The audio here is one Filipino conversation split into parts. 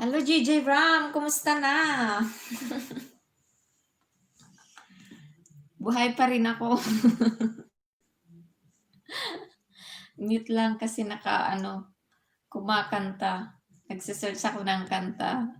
Hello, GJ Ram, kumusta na? Buhay pa rin ako. Mute lang kasi kumakanta. Nagse-search ako ng kanta.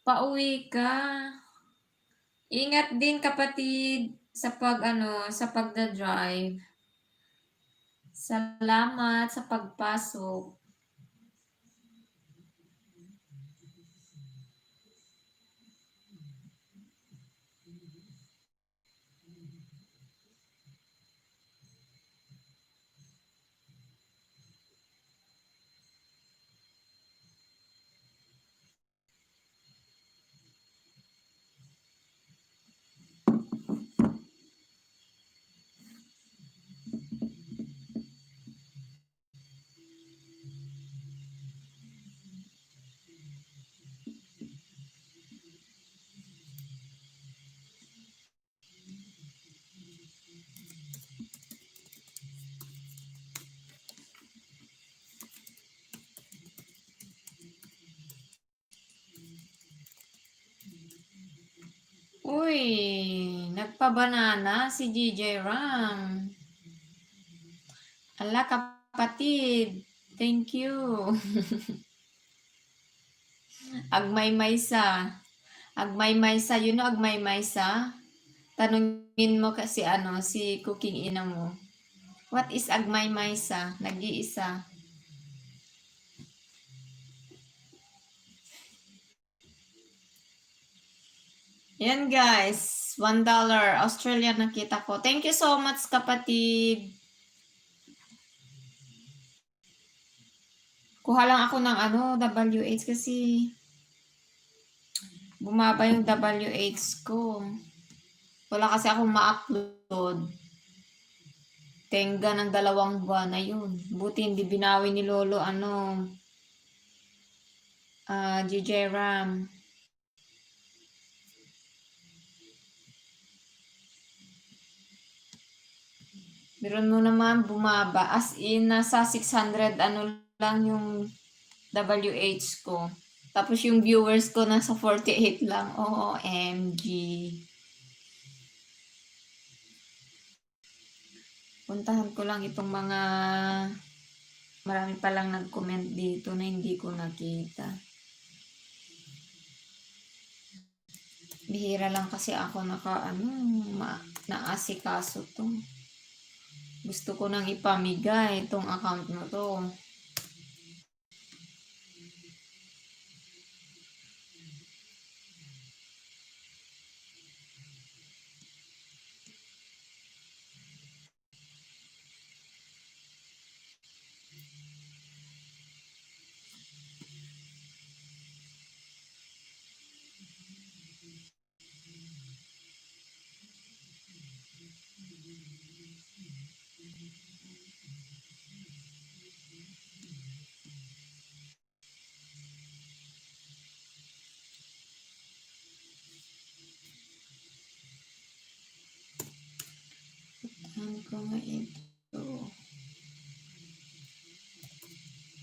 Pauwi ka. Ingat din kapatid sa pagda-drive. Salamat sa pagpasok. Uy, nagpabanana si GJ Ram. Ala kapatid, thank you. Agmay-maysa. Agmay-maysa, you know agmay-maysa? Tanungin mo kasi si cooking ina mo. What is agmay-maysa? Nag-iisa. Yan guys, $1 Australian nakita ko. Thank you so much kapatid. Kuha lang ako ng WH kasi bumaba yung WH ko. Wala kasi akong ma-upload. Tenga ng 2 buwan na yun. Buti hindi binawi ni Lolo GJ Ram. Meron mo naman bumaba. As in, nasa 600 lang yung WH ko. Tapos yung viewers ko nasa 48 lang. OMG. Puntahan ko lang itong marami palang nag-comment dito na hindi ko nakita. Bihira lang kasi ako naasikaso to. Gusto ko nang ipamigay itong account na to. Ano ko nga ito?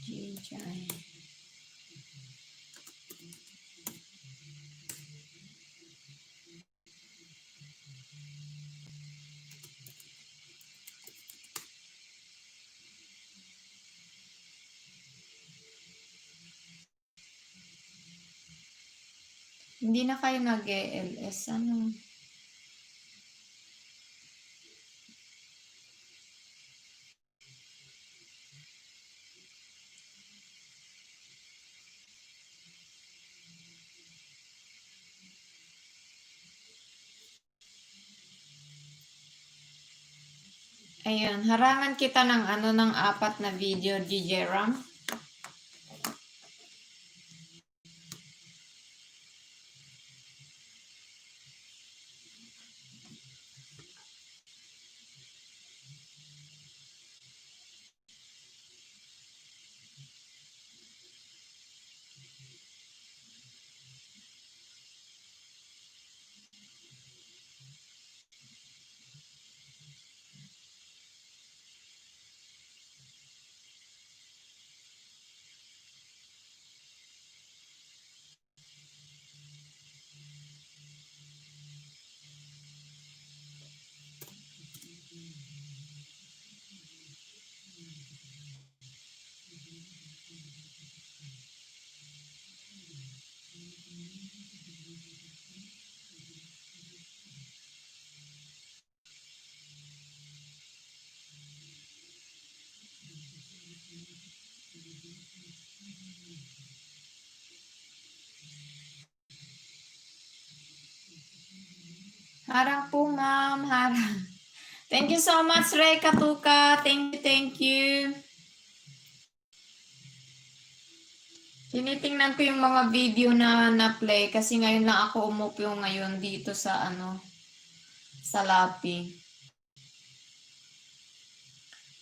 GJ. Hindi na kayo nag-ELS, Ayun, harangan kita ng ano ng 4 na video, DJ Ram. Harang po, ma'am. Harang. Thank you so much, Ray Katuka. Thank you. Tinitingnan ko yung mga video na na-play kasi ngayon lang ako umupo ngayon dito sa ano, sa Lapi.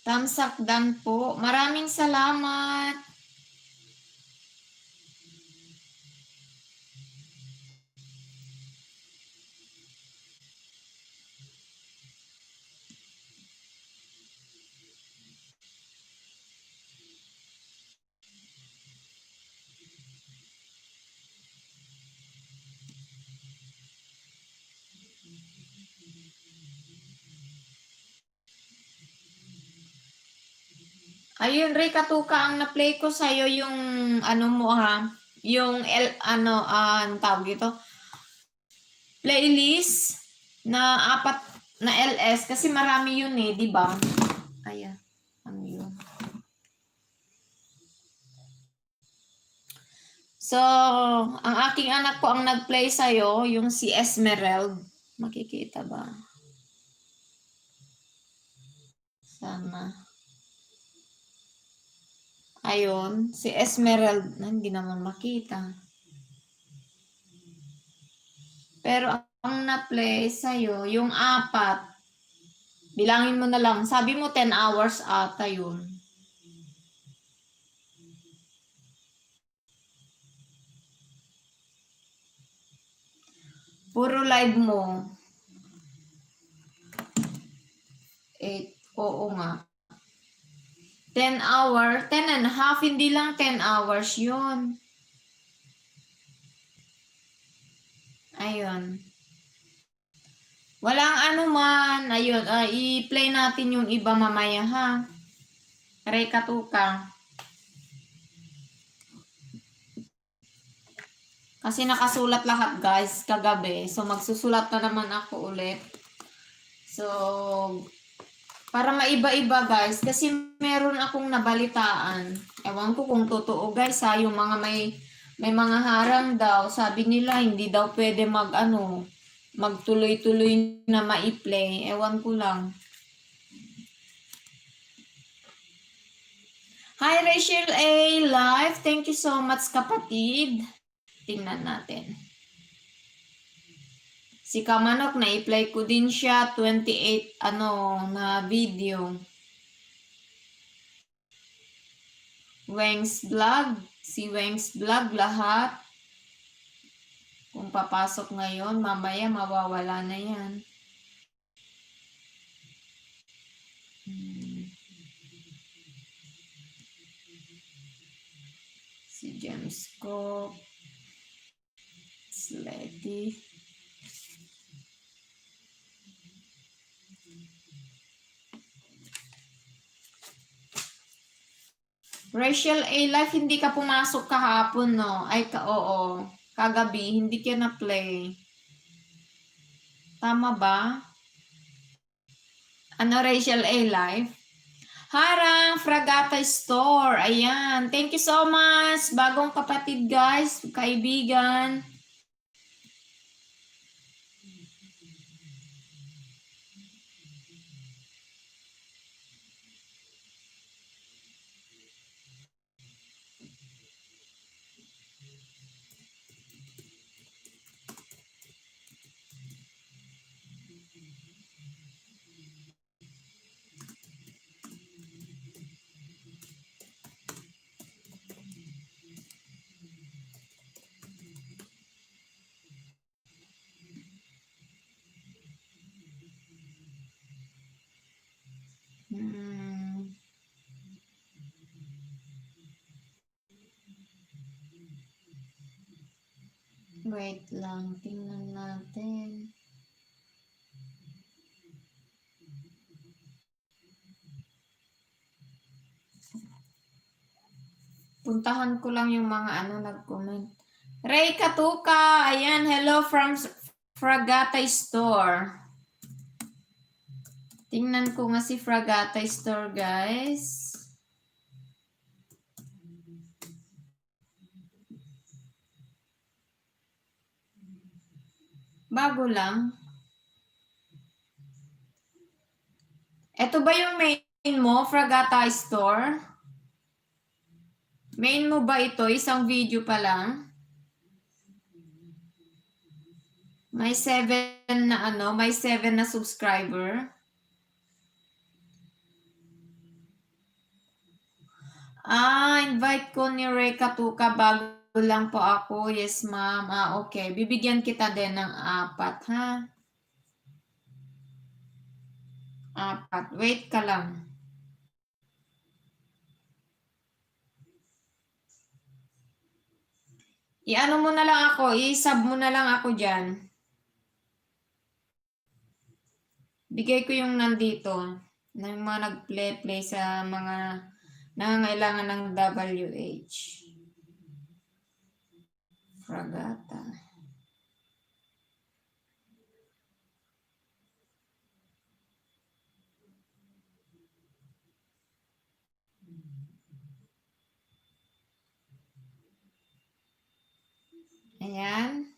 Tamsak dan po. Maraming salamat. Ayun, Ray Katuka, ang na-play ko sa'yo yung ano mo ha, yung ang tawag ito, playlist na 4 na LS kasi marami yun eh, di ba? Ayan, ano yun. So, ang aking anak ko ang nag-play sa'yo, yung si Esmerald. Makikita ba? Sana. Ayun, si Esmerald, hindi naman makita. Pero ang na-play sa'yo, yung 4, bilangin mo na lang. Sabi mo 10 hours ata yun. Puro live mo. 8, oo nga. 10 hours, 10 and a half, hindi lang 10 hours yun. Ayun. Walang ano man. Ayun, i-play natin yung iba mamaya ha. Ray Katuka. Kasi nakasulat lahat guys kagabi. So magsusulat na naman ako ulit. So para maiba-iba guys. Kasi meron akong nabalitaan. Ewan ko kung totoo guys ha. Yung mga may mga harang daw. Sabi nila hindi daw pwede magtuloy-tuloy na ma-play. Ewan ko lang. Hi Rachel A. Live. Thank you so much kapatid. Tingnan natin. Si Kamanok, na-play ko din siya. 28 na video. Wengs Vlog. Si Wengs Vlog lahat. Kung papasok ngayon, mamaya mawawala na yan. Si James Cook. Sletty. Rachel A. Life, hindi ka pumasok kahapon, no? Oo. Kagabi, hindi ka na-play. Tama ba? Ano, Rachel A. Life? Harang Fragata Store. Ayan. Thank you so much. Bagong kapatid, guys. Kaibigan. Wait lang, tingnan natin. Puntahan ko lang yung mga nag-comment. Ray Katuka, ayan, hello from Fragata Store. Tingnan ko nga si Fragata Store, guys. Bago lang. Ito ba yung main mo, Fragata Store? Main mo ba ito? Isang video pa lang? May 7 na may 7 na subscriber. Invite ko ni Ray Katuka, bago lang po ako. Yes, ma'am. Okay. Bibigyan kita din ng 4, ha? 4. Wait ka lang. I-ano mo na lang ako, i-sub mo na lang ako dyan. Bigay ko yung nandito, na yung mga nag-play sa mga nangangailangan ng WH. Fragata. Ayan.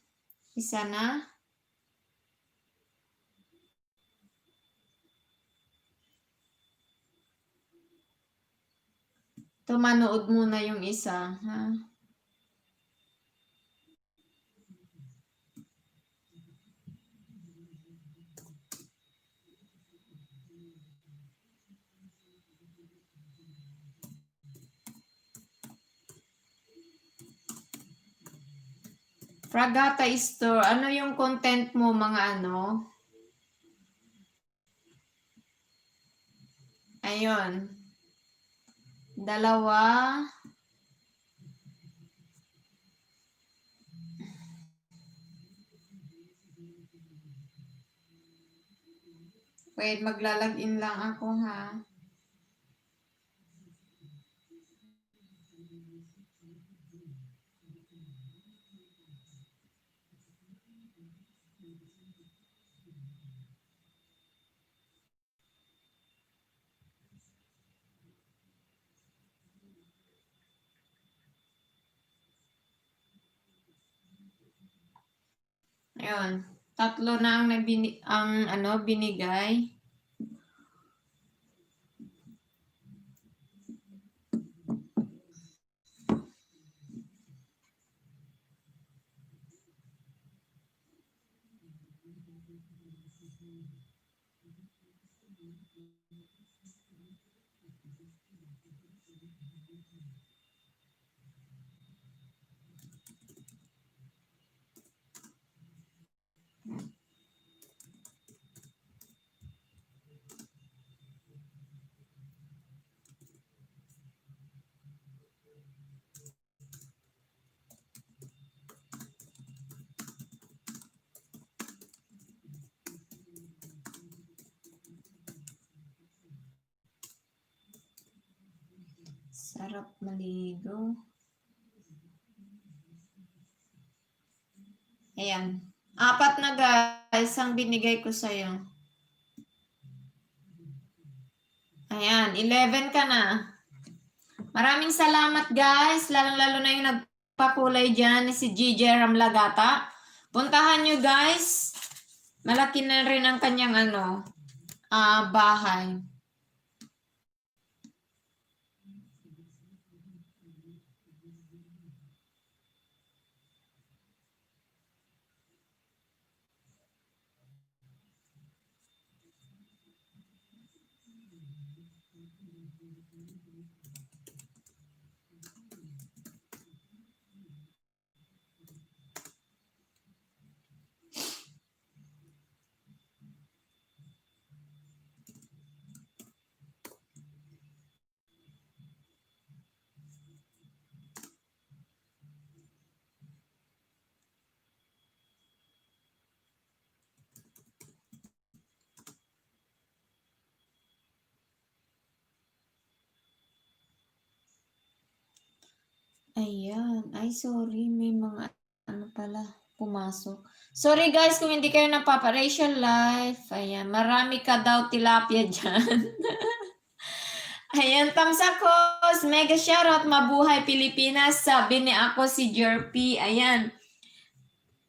Isa na. Ito, manood muna yung isa, ha? Fragata Store, ano yung content mo, mga Ayun. 2. Wait, maglalagin lang ako, ha? Ayun. 3 na ang binigay. Sarap maligo. Ayan. 4 na, guys, ang binigay ko sa'yo. Ayan, 11 ka na. Maraming salamat, guys. Lalong-lalo na yung nagpakulay dyan, si Gigi Ramlagata. Puntahan nyo, guys. Malaki na rin ang kanyang bahay. Ayan. Ay, sorry. May mga ano pala pumasok. Sorry guys kung hindi kayo napapa-racial life. Ayan. Marami ka daw tilapia dyan. Ayan. Tamsakos. Mega shoutout. Mabuhay Pilipinas. Sabi ni ako si Jerpy. Ayan.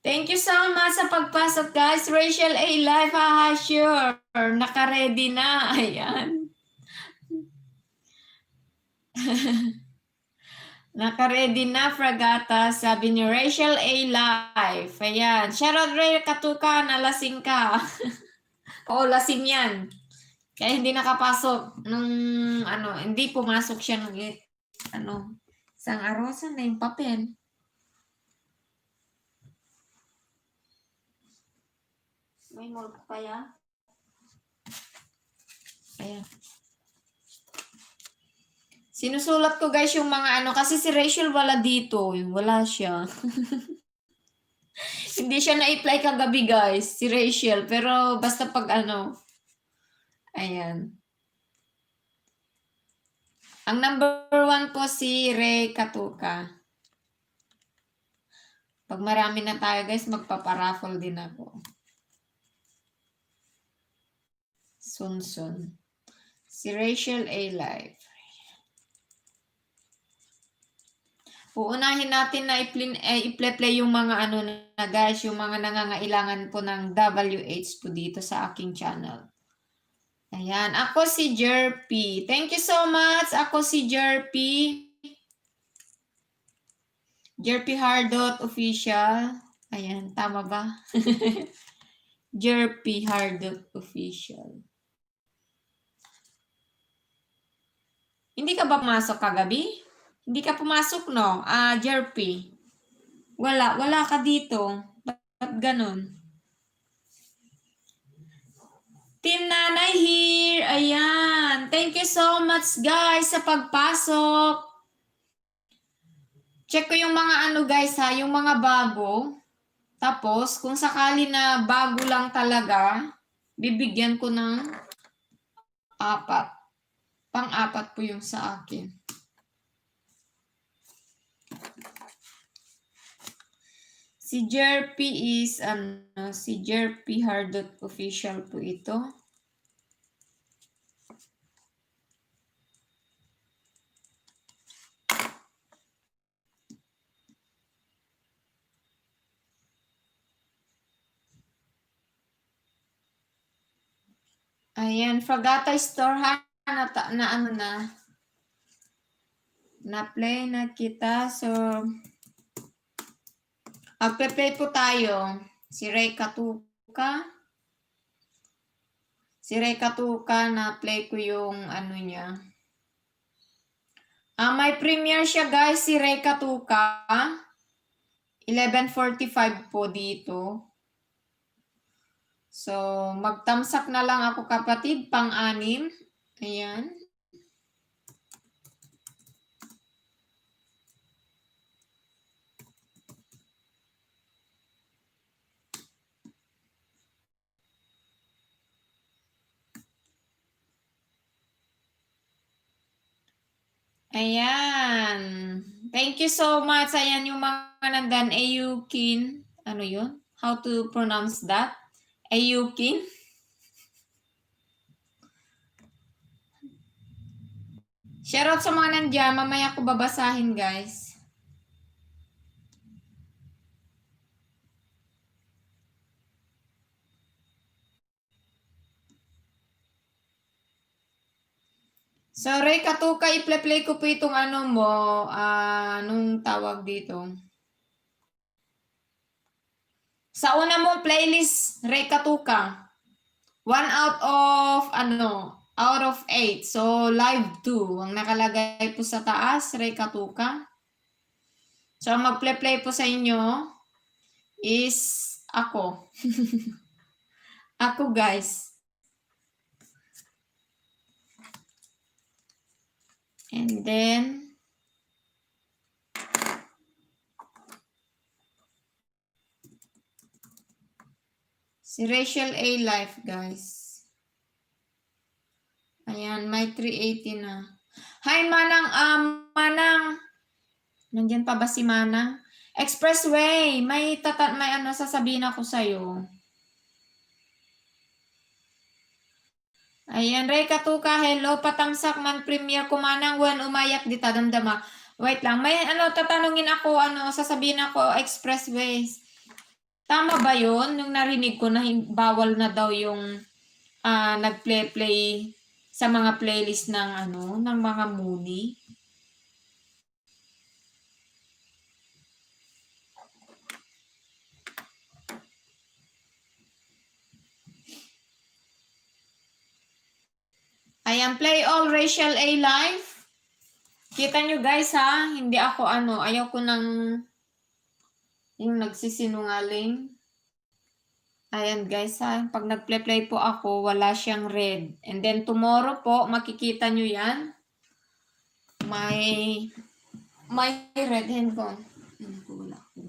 Thank you so much sa pagpasok guys. Rachel A. Live. Haha, sure. Naka-ready na. Ayan. Naka-ready na, Fragata. Sabi ni Rachel A. Live. Ayan. Shoutout Ray Katuka, nalasing ka. Oo, lasing yan. Kaya hindi nakapasok. Hindi pumasok siya nung isang araw. Saan na yung papel? May mulk kaya? Ayan. Sinusulat ko guys yung mga kasi si Rachel wala dito. Wala siya. Hindi siya na-apply kagabi guys, si Rachel. Pero basta pag ayan. Ang number 1 po si Ray Katuka. Pag marami na tayo guys, magpaparaffle din ako. Sunsun. Si Rachel A. Live. Uunahin natin na i-play yung mga na guys, yung mga nangangailangan po ng WH po dito sa aking channel. Ayan, ako si Jerpy. Thank you so much. Ako si Jerpy. Jerpy Hardot Official. Ayan, tama ba? Jerpy Hardot Official. Hindi ka ba pumasok kagabi? Hindi ka pumasok, no? Jerpy. Wala ka dito. Ba't ganun? Team Nanay here. Ayan. Thank you so much, guys, sa pagpasok. Check ko yung mga guys, ha? Yung mga bago. Tapos, kung sakali na bago lang talaga, bibigyan ko ng 4. Pang-4 po yung sa akin. Si Jerpy is, si Jerpy Hardot Official po ito. Ayan, Fragata Store ha, na-play na kita. So, magpe-play po tayo. Si Ray Katuka. Si Ray Katuka, na-play ko yung niya. May premiere siya guys, si Ray Katuka. 11:45 po dito. So, magtamsak na lang ako kapatid, pang-6. Ayan. Ayan. Thank you so much. Ayan yung mga nandan. Ayukin. Ano yun? How to pronounce that? Ayukin. Shoutout sa mga nandiyan. Mamaya ko babasahin, guys. So, Ray Katuka, i-play ko po itong mo. Anong tawag dito? Sa una mo playlist, Ray Katuka. 1 out of 8. So, live 2. Ang nakalagay po sa taas, Ray Katuka. So, ang mag-play po sa inyo is ako. Ako, guys. And then, si Rachel A. Life, guys. Ayan, may 380 na. Hi, Manang. Manang. Nandiyan pa ba si Mana? Expressway, may ano sasabihin ako sa'yo. Ayan, Ray Katuka, hello, patamsak man premier kumanang wan umayak di tadamdama. Wait lang, may ano, tatanungin ako, ano, sasabihin ako, expressways. Tama ba yun? Nung narinig ko na bawal na daw yung nag-play sa mga playlist ng ano, ng mga movie. Ayan, play all Rachel A live. Kita nyo guys ha, hindi ako ano, ayaw ko ng yung nagsisinungaling. Ayan guys ha, pag nag-play po ako, wala siyang red. And then tomorrow po, makikita nyo yan. May red handphone. Ano ko, wala ko.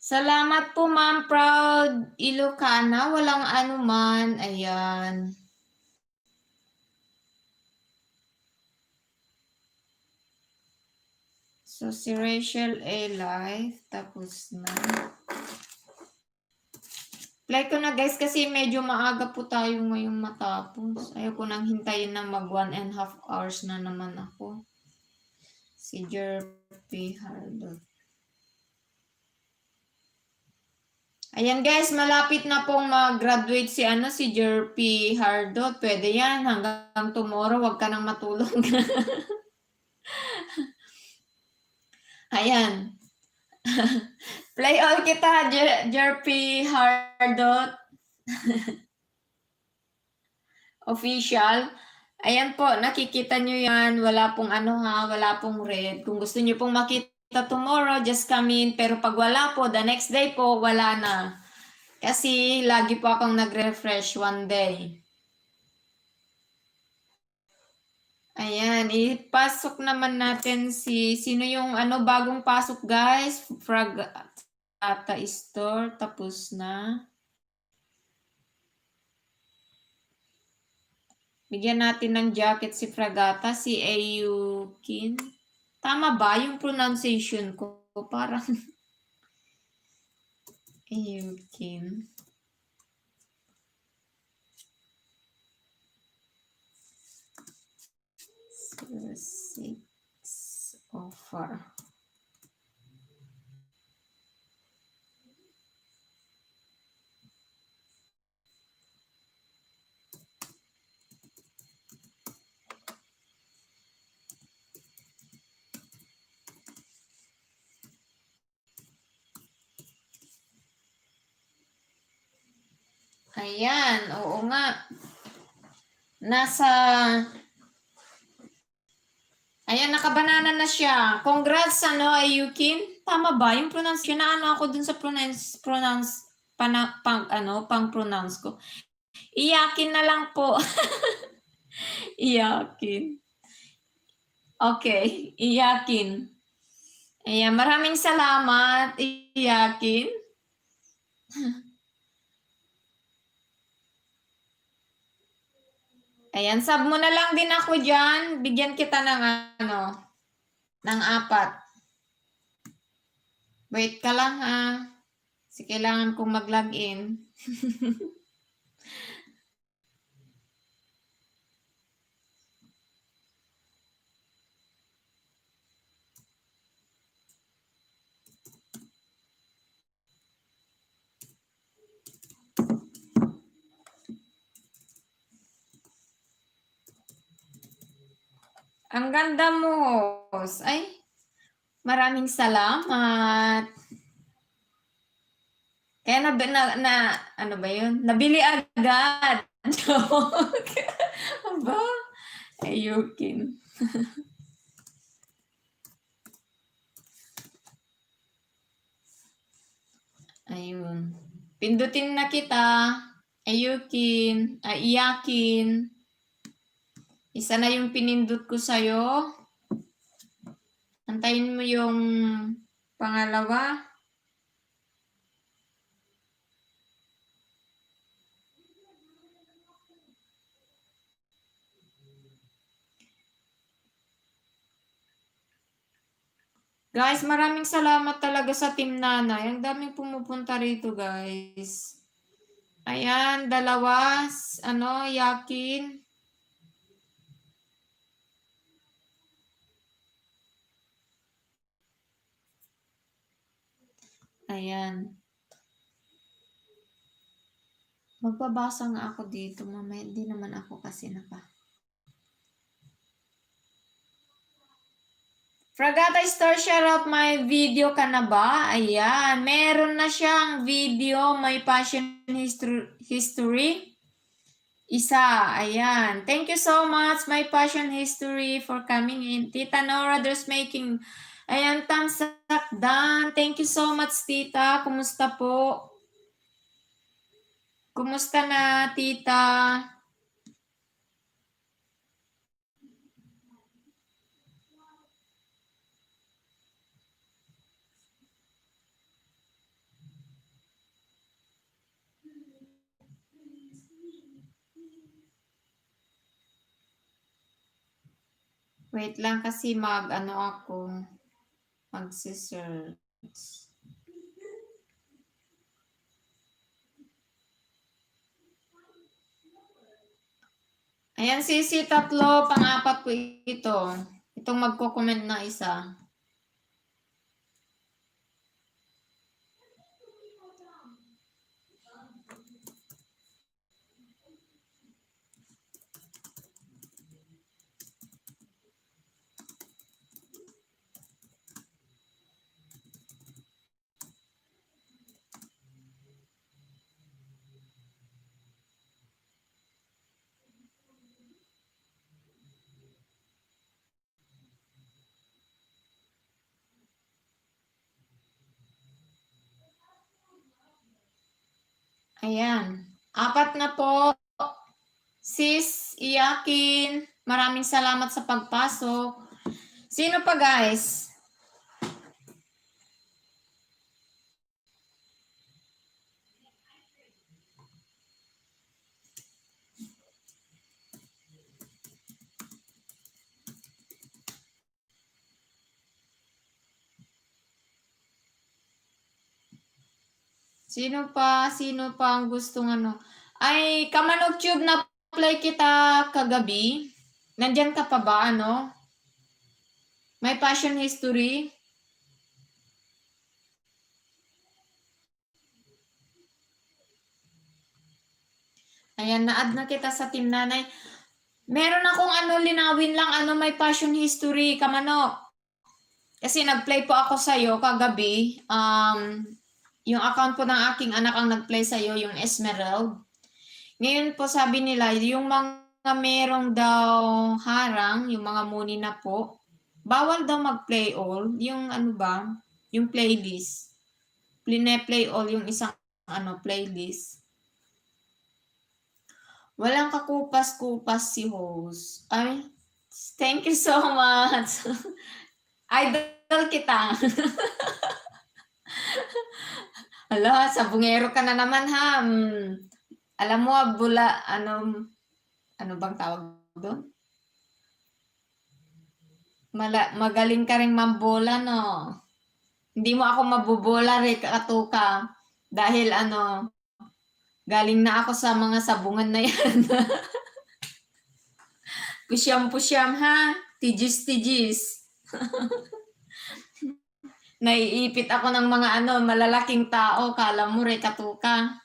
Salamat po, Ma'am Proud Ilocana. Walang anuman. Ayan. So, si Rachel A. Live. Tapos na. Play ko na guys kasi medyo maaga po tayo ngayong matapos. Ayaw ko nang hintayin na mag 1.5 hours na naman ako. Si Jerpy Hardot. Ayan guys, malapit na pong mag-graduate si si Jerpy Hardot. Pwede yan. Hanggang tomorrow, wag ka nang matulog. Ayan. Play all kita, Jerpy Hardot. Official. Ayan po, nakikita nyo yan. Wala pong ano ha, wala pong red. Kung gusto nyo pong makita tomorrow, just come in. Pero pag wala po, the next day po, wala na. Kasi lagi po akong nagre-refresh one day. Ayan, ipasok naman natin sino yung ano bagong pasok guys? Fragata Store, tapos na. Bigyan natin ng jacket si Fragata, si Ayukin. Tama ba yung pronunciation ko? Parang Ayukin. Six offer. Ayan, oo nga. Ayan, nakabanana na siya. Congrats, Ayukin. Tama ba yung pronunciation? Na ano ako dun sa pang-pronounce ko. Iyakin na lang po. Iyakin. Okay, iyakin. Ayan, maraming salamat. Iyakin. Ayan, sub mo na lang din ako dyan. Bigyan kita ng ng 4. Wait ka lang ha. Kasi kailangan kong mag-login. Ang ganda mo. Ay, maraming salamat. Kaya ano ba yun? Nabili agad. Joke. Aba, Ayukin. Ayun. Pindutin na kita. Ayukin. Iyakin. Isa na yung pinindot ko sa'yo. Antayin mo yung pangalawa. Guys, maraming salamat talaga sa Team Nanay. Ang daming pumupunta rito, guys. Ayan, dalawa, Yakin. Ayan. Magbabasa nga ako dito, mamaya hindi naman ako kasi Fragata Store, share out my video ka na ba? Ayan, meron na siyang video, may passion history. Isa, ayan. Thank you so much, my passion history, for coming in. Tita Nora, there's making, ayan, thumbs up done. Thank you so much, Tita. Kumusta po? Kumusta na, Tita? Wait lang kasi magsisearch. Ayan, Sisi, tatlo, pang-apat ko ito. Itong magko-comment na isa. Ayan. Apat na po. Sis, Iyakin, maraming salamat sa pagpasok. Sino pa, guys? Sino pa ang gustong Ay, Kamanog Tube, na play kita kagabi. Nandyan ka pa ba, May passion history. Ayan, na-add na kita sa Team Nanay. Meron akong linawin lang, may passion history, Kamanok. Kasi nag-play po ako sa'yo kagabi. Yung account po ng aking anak ang nag-play sa'yo, yung Esmerald. Ngayon po sabi nila, yung mga merong daw harang, yung mga muni na po, bawal daw mag-play all. Yung yung playlist. Play all yung isang playlist. Walang kakupas-kupas si host. Ay, thank you so much. Idol kita. Hala, sabungero ka na naman, ha? Alam mo, ano bang tawag doon? Magaling ka rin mambola, no? Hindi mo ako mabubola, katuka. Dahil galing na ako sa mga sabungan na yan. Pusyam-pusyam, ha? Tijis-tijis. Naiipit ako ng mga malalaking tao. Kala mo, katuka.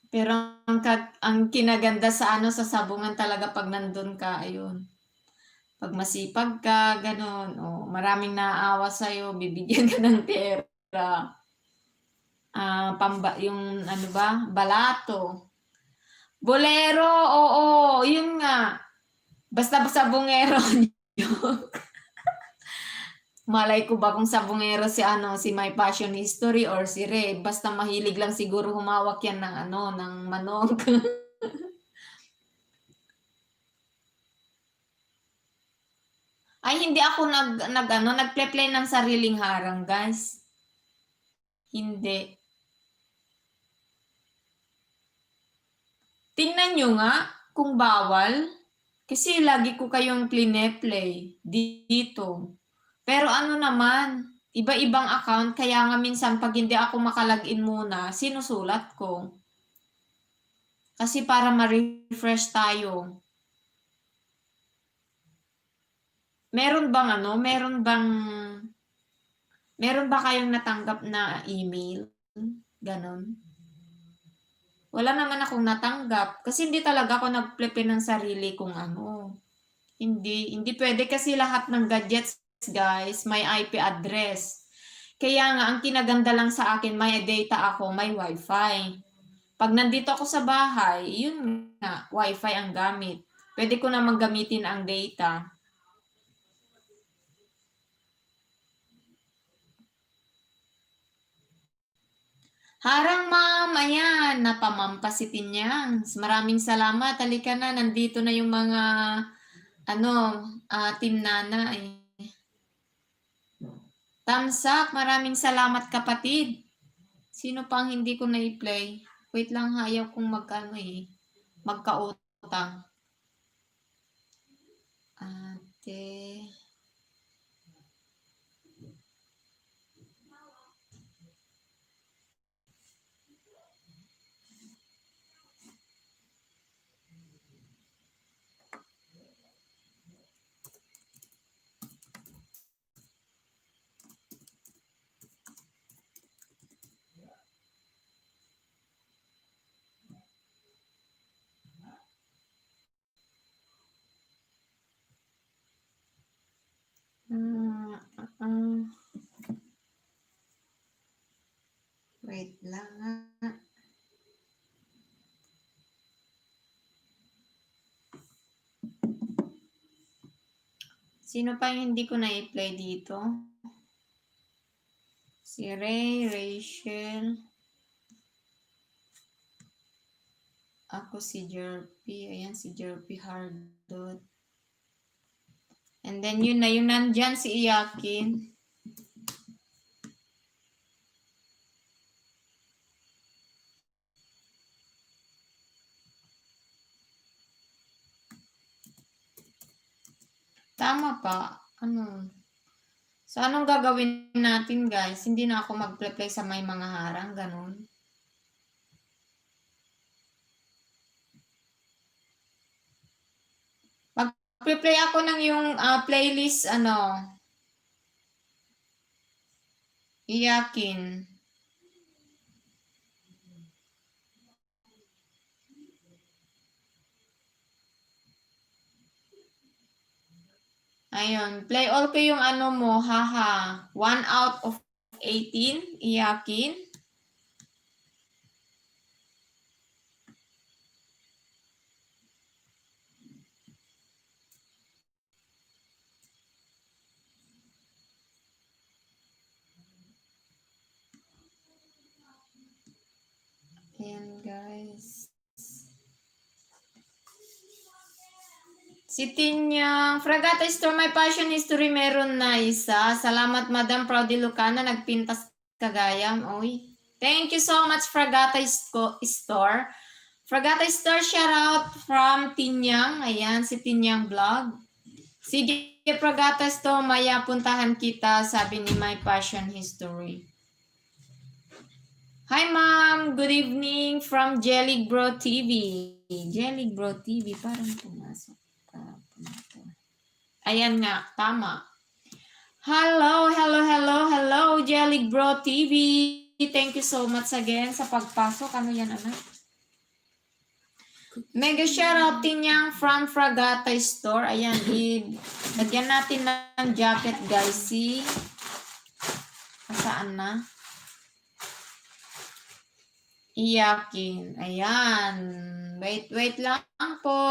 Pero ang kinaganda sa sa sabungan talaga pag nandun ka, ayun. Pag masipag ka, ganun, maraming naaawa sa'yo, bibigyan ka ng pera. Yung balato. Bolero, oo, yun nga. Basta sabungero. Malay ko ba kung sabungero si My Passion History or si Ray. Basta mahilig lang siguro humawak yan ng manok. Ay, hindi ako nagple-play ng sariling harang, guys. Hindi. Tingnan nyo nga kung bawal. Kasi lagi ko kayong play dito. Pero ano naman, iba-ibang account, kaya nga minsan pag hindi ako makalagin muna, sinusulat ko. Kasi para ma-refresh tayo. Meron ba kayong natanggap na email? Ganon. Wala naman akong natanggap kasi hindi talaga ako nag-prepare ng sarili kong ano. Hindi pwede kasi lahat ng gadgets, guys, may IP address. Kaya nga, ang kinaganda lang sa akin, may data ako, may wifi. Pag nandito ako sa bahay, yun nga, wifi ang gamit. Pwede ko namang gamitin ang data. Harang ma'am, ayan, napamampa si Tinyang. Maraming salamat, halika na, nandito na yung mga, team nanay. Thumbs up, maraming salamat kapatid. Sino pang hindi ko na-play? Wait lang, ayaw kong magkautang. Ate. Wait lang nga. Sino pa yung hindi ko na-play dito? Si Ray, Rachel. Ako si Jerpy. Ayan, si Jerpy Hardot. And then yun nandyan si Iyakin. Tama pa. So, anong gagawin natin, guys? Hindi na ako mag-play sa may mga harang, ganun. Mag-play ako ng yung playlist, Iyakin. Ayun, play all ko yung mo, haha. 1 out of 18, Iyakin. Ayan, guys. Si Tinyang, Fragata Store, My Passion History, meron na isa. Salamat, Madam Proudy Lucana, nagpintas kagayam. Oy. Thank you so much, Fragata Store. Fragata Store, shout out from Tinyang. Ayan, si Tinyang Vlog. Sige, Fragata Store, maya puntahan kita, sabi ni My Passion History. Hi, Ma'am. Good evening from Jelly Bro TV. Jelly Bro TV, parang pumasok. Ayan nga, tama. Hello, Jelly Bro TV. Thank you so much again sa pagpasok. Ano yan, anak? Mega shoutout Tinyang from Fragata Store. Ayan, lagyan natin ng jacket, guys. See? Saan na? Iyakin. Ayan. Wait lang po.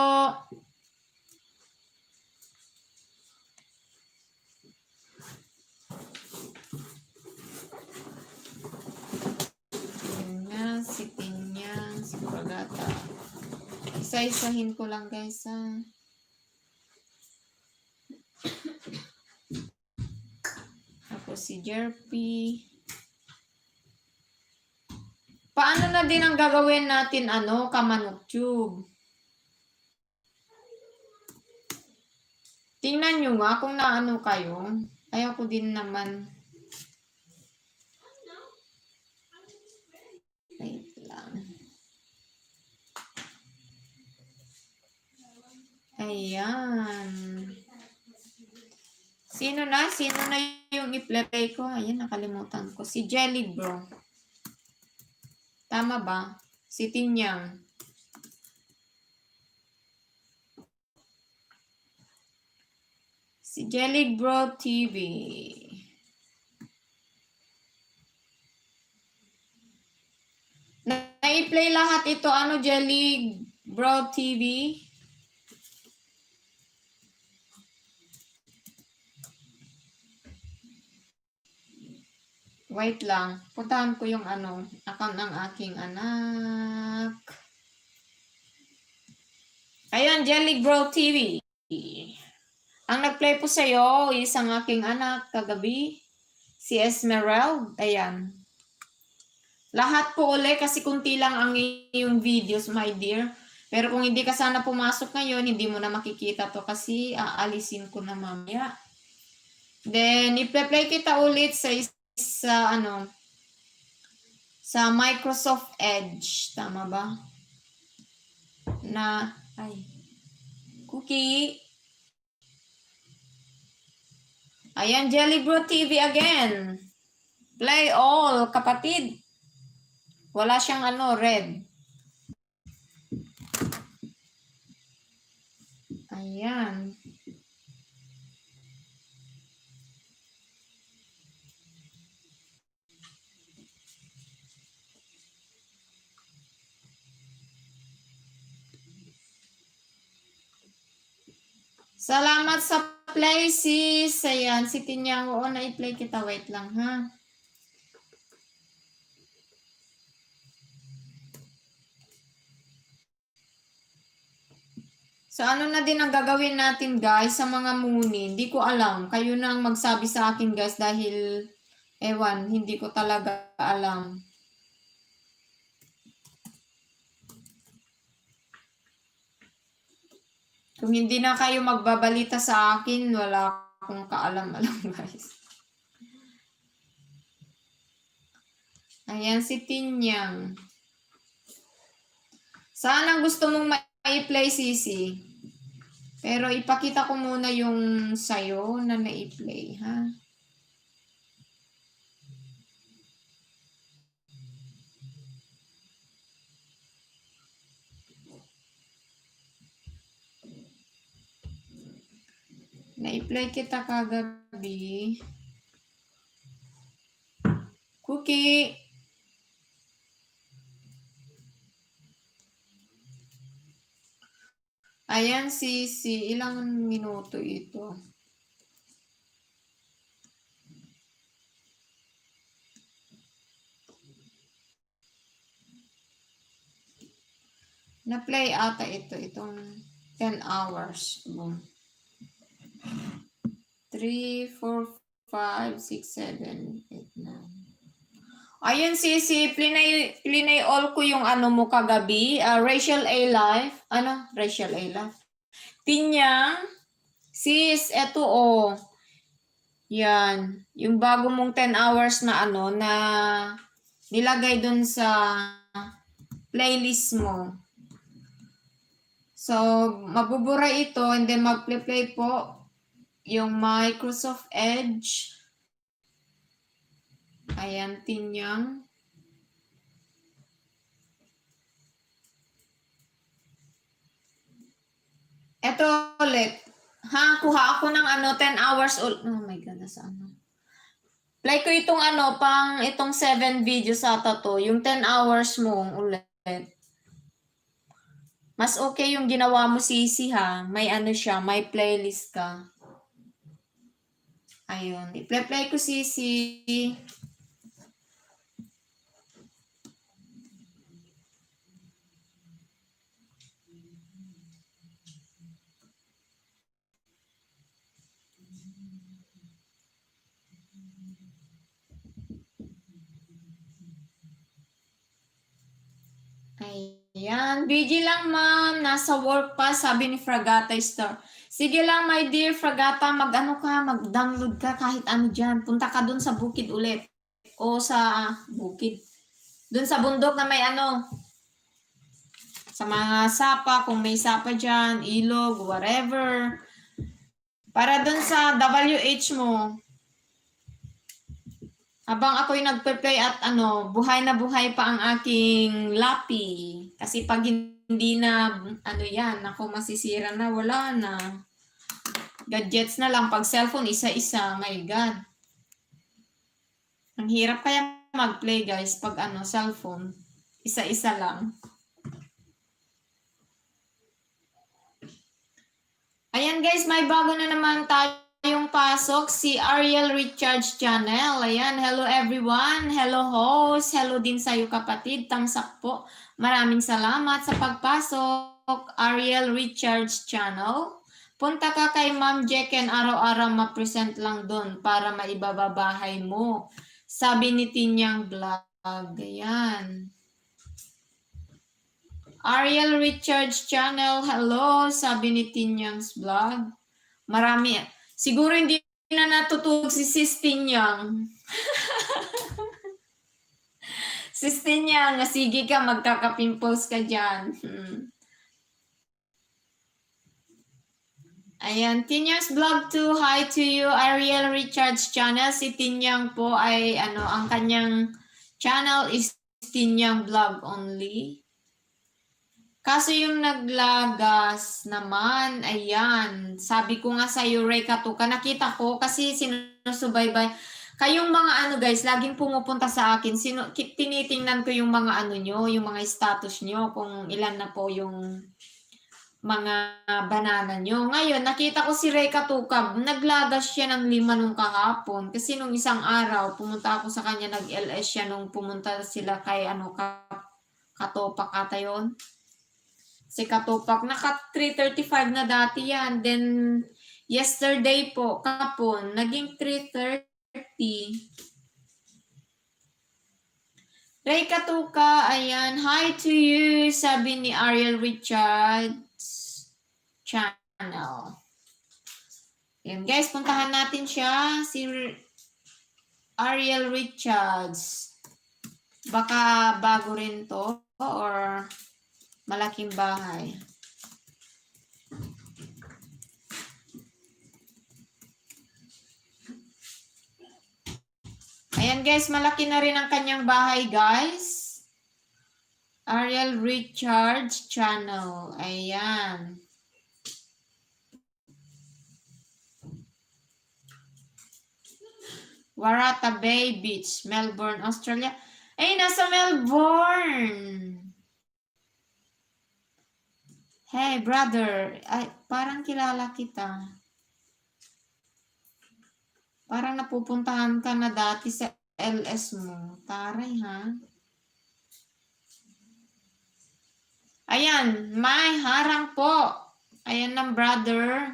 Si Tinyang, si Fragata. Isa-isahin ko lang, guys, ha. Ako si Jerpy. Paano na din ang gagawin natin, Kamanok Tube? Tingnan nyo nga kung naano kayo. Ayaw ko din naman. Wait lang. Ayan. Sino na yung i-play ko? Ayan, nakalimutan ko. Si Jelly Bro. Tama ba? Si Tinyang. Si Jelly Bro TV. Na-play lahat ito. Ano, Jelly Bro TV? Wait lang. Puntahan ko yung account ng aking anak. Ayan, Jelly Bro TV. Ang nag-play po sa'yo is ang aking anak kagabi. Si Esmeralda. Ayan. Lahat po uli kasi kunti lang ang iyong videos, my dear. Pero kung hindi ka sana pumasok ngayon, hindi mo na makikita to kasi aalisin ko na mamaya. Then, i-play kita ulit sa sa Microsoft Edge. Tama ba? Cookie. Ayan, Jelly Bro TV again. Play all, kapatid. Wala siyang red. Ayan. Salamat sa play, sis. Ayan, si Tinyang. Oo, na-play kita. Wait lang, ha? So, ano na din ang gagawin natin, guys, sa mga muni? Hindi ko alam. Kayo na ang magsabi sa akin, guys, dahil, ewan, hindi ko talaga alam. Kung hindi na kayo magbabalita sa akin, wala akong kaalam-alam, guys. Ayan si Tinyang. Saan ang gusto mong ma-play, Sisi? Pero ipakita ko muna yung sayo na na-play, ha? Na-play kita kagabi. Cookie. Ayan, Sisi. Ilang minuto ito? Na-play ata ito. Itong 10 hours. Boom. 3, 4, 5, 6, 7, 8, 9. Ayun, Sisi, plinay all ko yung mo kagabi. Rachel A. Life. Rachel A. Life. Tinyang. Sis, eto Yan. Yung bago mong 10 hours na na nilagay dun sa playlist mo. So, mabubura ito and then mag-play po yung Microsoft Edge. Ayan, Tinyang. Ito ulit. Ha, kuha ako ng 10 hours ulit. Oh my God, nasa Play ko itong itong 7 videos ata to. Yung 10 hours mo ulit. Mas okay yung ginawa mo, Sisi, ha. May siya, may playlist ka. Ayun. I-play ko, Sisi. Ayan. Busy lang, ma'am. Nasa work pa, sabi ni Fragata Star. Sige lang, my dear Fragata, mag-download ka kahit ano dyan. Punta ka dun sa bukid ulit. O sa bukid. Dun sa bundok na may ano, sa mga sapa, kung may sapa dyan, ilog, whatever. Para dun sa WH mo. Habang ako'y nagpe-play at ano, buhay na buhay pa ang aking lapi. Kasi pag hindi na, ano yan, ako masisira na, wala na. Gadgets na lang, pag cellphone, isa-isa, my God. Ang hirap kaya mag-play guys, pag ano, cellphone, isa-isa lang. Ayan guys, may bago na naman tayong pasok, si Ariel Richards Channel. Ayan, hello everyone, hello host, hello din sa'yo kapatid, tamsak po. Maraming salamat sa pagpasok, Ariel Richards Channel. Punta ka kay Ma'am Jekken, araw-araw ma-present lang doon para maibababahay mo. Sabi ni Tinyang Vlog, ayan. Ariel Richards Channel, hello, sabi ni Tinyang's Vlog. Marami. Siguro hindi na natutulog si Sis Tinyang. Sis Tinyang, sige ka, magkakapimples ka dyan. Ayan, Tinyang's Vlog 2, hi to you, Ariel Richards Channel. Si Tinyang po ay, ano, ang kanyang channel is Tinyang Vlog only. Kaso yung naglagas naman, ayan, sabi ko nga sa iyo, Reka Tuka, nakita ko kasi sinusubaybay. Kayong mga ano guys, laging pumupunta sa akin, tinitingnan ko yung mga ano nyo, yung mga status nyo, kung ilan na po yung mga banana nyo. Ngayon, nakita ko si Reka Tuka, naglagas siya ng 5 nung kahapon. Kasi nung isang araw, pumunta ako sa kanya, nag-LS siya nung pumunta sila kay ano, Katopak ata yun. Si Katupak, naka 335 na dati yan. Then, yesterday po, kapon, naging 330. Ray Katuka, ayan, hi to you, sabi ni Ariel Richards Channel. Ayan, guys, puntahan natin siya, si Ariel Richards. Baka bago rin to, or malaking bahay. Ayan guys, malaki na rin ang kanyang bahay guys. Ariel Richards Channel. Ayan. Warata Bay Beach, Melbourne, Australia. Ay, nasa Melbourne. Hey, brother. Ay, parang kilala kita. Parang napupuntahan ka na dati sa LS mo. Taray, ha? Ayan, may harang po. Ayan ng brother.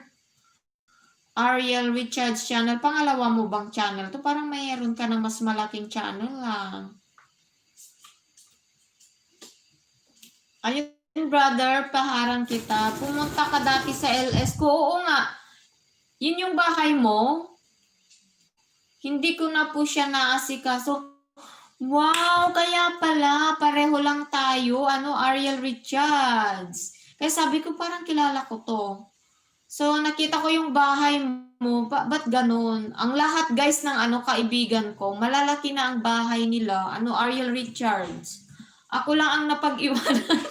Ariel Richards Channel. Pangalawa mo bang channel? To parang mayroon ka ng mas malaking channel lang. Ayun. Brother, paharang kita. Pumunta ka dati sa LS ko. Oo nga. Yun yung bahay mo. Hindi ko na po siya naasikaso. Wow, kaya pala. Pareho lang tayo. Ano, Ariel Richards. Kaya sabi ko, parang kilala ko to. So, nakita ko yung bahay mo. Ba't ganun? Ang lahat, guys, ng ano, kaibigan ko, malalaki na ang bahay nila. Ano, Ariel Richards. Ako lang ang napag-iwanan.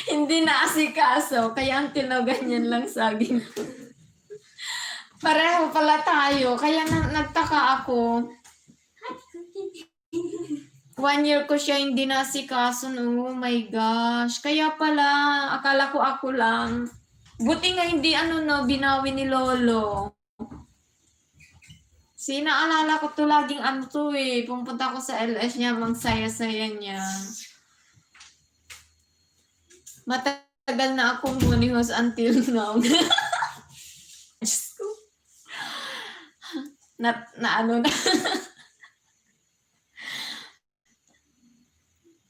Hindi na asikaso, kaya ang tinaganyan lang saging ko. Pareho pala tayo, kaya nagtaka ako. 1 year ko siya hindi nasikaso, oh my gosh. Kaya pala, akala ko ako lang. Buti nga hindi binawi ni Lolo. Sinaalala ko to laging pumunta ko sa LS niya, magsaya-saya niya. Matagal na akong munihos until now. Diyos ko. Na.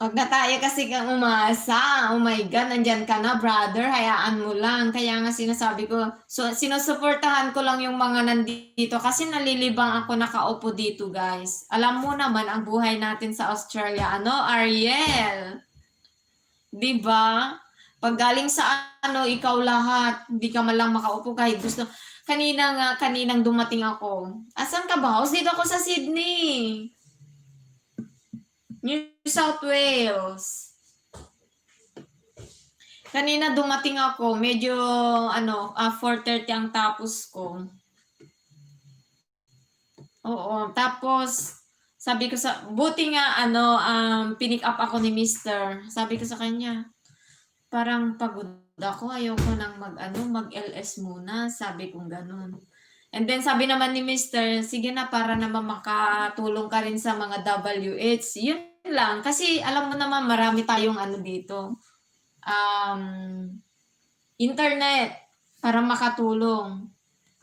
Wag na tayo kasi kang umasa. Oh my God, nandyan ka na, brother. Hayaan mo lang. Kaya nga sinasabi ko, so, sinusuportahan ko lang yung mga nandito kasi nalilibang ako nakaupo dito, guys. Alam mo naman ang buhay natin sa Australia. Ano, Ariel? 'Di ba? Pag galing sa ano, ikaw lahat, hindi ka man lang makaupo kahit gusto. Kaninang dumating ako. Asan ka ba? House dito ako sa Sydney. New South Wales. Kanina dumating ako, medyo 4:30 ang tapos ko. Oo, tapos sabi ko buti nga pinick up ako ni Mister. Sabi ko sa kanya, parang pagod ako, ayoko nang mag-LS muna, sabi kong gano'n. And then sabi naman ni Mister, sige na para naman makatulong ka rin sa mga WH. Yun lang, kasi alam mo naman marami tayong dito, internet para makatulong.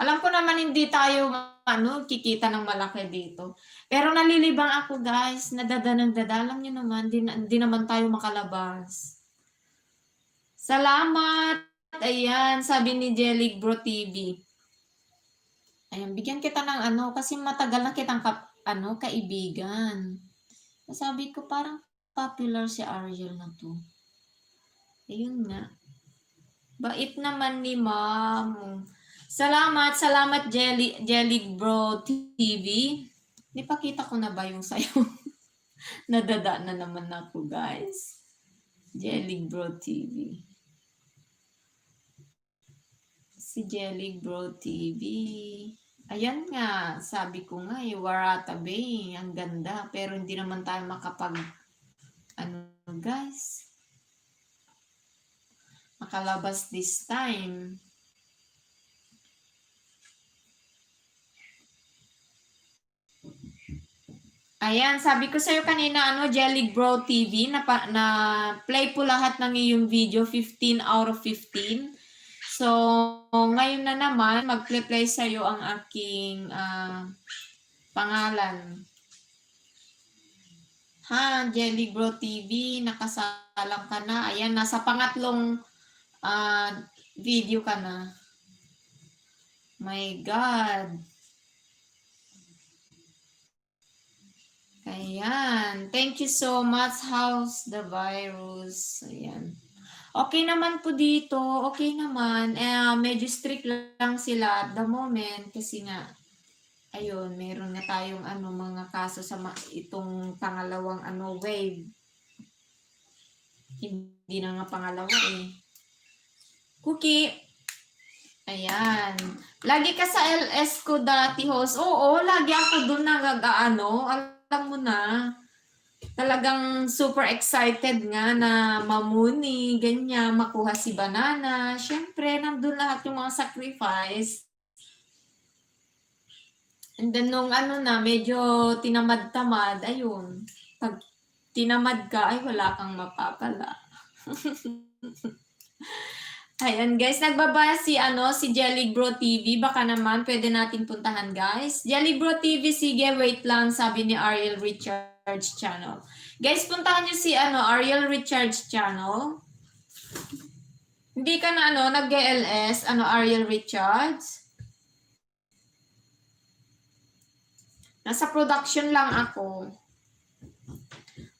Alam ko naman hindi tayo kikita ng malaki dito. Pero nalilibang ako, guys, nadadanang-dadalang nyo naman, di naman tayo makalabas. Salamat! Ayan, sabi ni Jelly Bro TV. Ayan, bigyan kita ng kasi matagal na kitang kaibigan. Sabi ko parang popular si Ariel na to. Ayun nga. Bait naman ni Ma'am. Salamat Jelly Bro TV. Nipakita ko na ba yung sayo? Nadada na naman ako, guys. Jelly Bro TV. Si Jelly Bro TV. Ayan nga, sabi ko nga, Waratah Bay, ang ganda. Pero hindi naman tayo guys. Makalabas this time. Ayan, sabi ko sa'yo kanina, Jelly Bro TV, na play po lahat ng iyong video, 15 out of 15. So, ngayon na naman, mag-play sa'yo ang aking pangalan. Ha, Jelly Bro TV, nakasalang ka na. Ayan, nasa pangatlong video ka na. My God. Ayan. Thank you so much, House the Virus. Ayan. Okay naman po dito. Okay naman. Medyo strict lang sila at the moment kasi nga, ayun, meron na tayong mga kaso sa itong pangalawang wave. Hindi na nga pangalawa eh. Cookie. Ayan. Lagi ka sa LS ko dati, host. Oo, lagi ako doon alam mo na. Talagang super excited nga na mamuni, ganyan, makuha si Banana. Siyempre, nandun lahat yung mga sacrifice. And then, nung medyo tinamad-tamad, ayun. Pag tinamad ka, ay wala kang mapapala. Ayan, guys. Nagbaba si Jelly Bro TV. Baka naman, pwede natin puntahan, guys. Jelly Bro TV, sige, wait lang, sabi ni Ariel Richards channel. Guys, puntahan nyo si Ariel Richards channel. Hindi ka na nag-LS, Ariel Richards. Nasa production lang ako.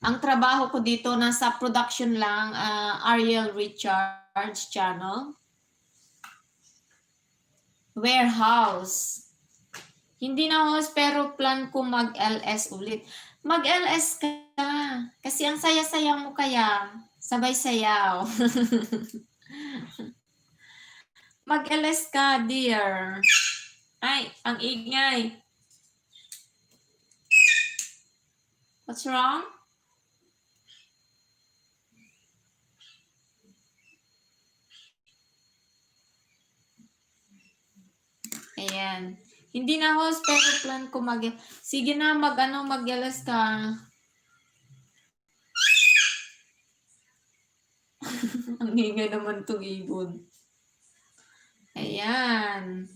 Ang trabaho ko dito, nasa production lang, Ariel Richards channel. Warehouse. Hindi na host, pero plan ko mag-LS ulit. Mag-LS ka. Kasi ang saya-saya mo kaya. Sabay sayaw. Mag-LS ka, dear. Ay, ang ingay. What's wrong? Ayan. Hindi na host, pero plan ko sige na, mag-LS ka. Ang ingay naman itong ibon. Ayan.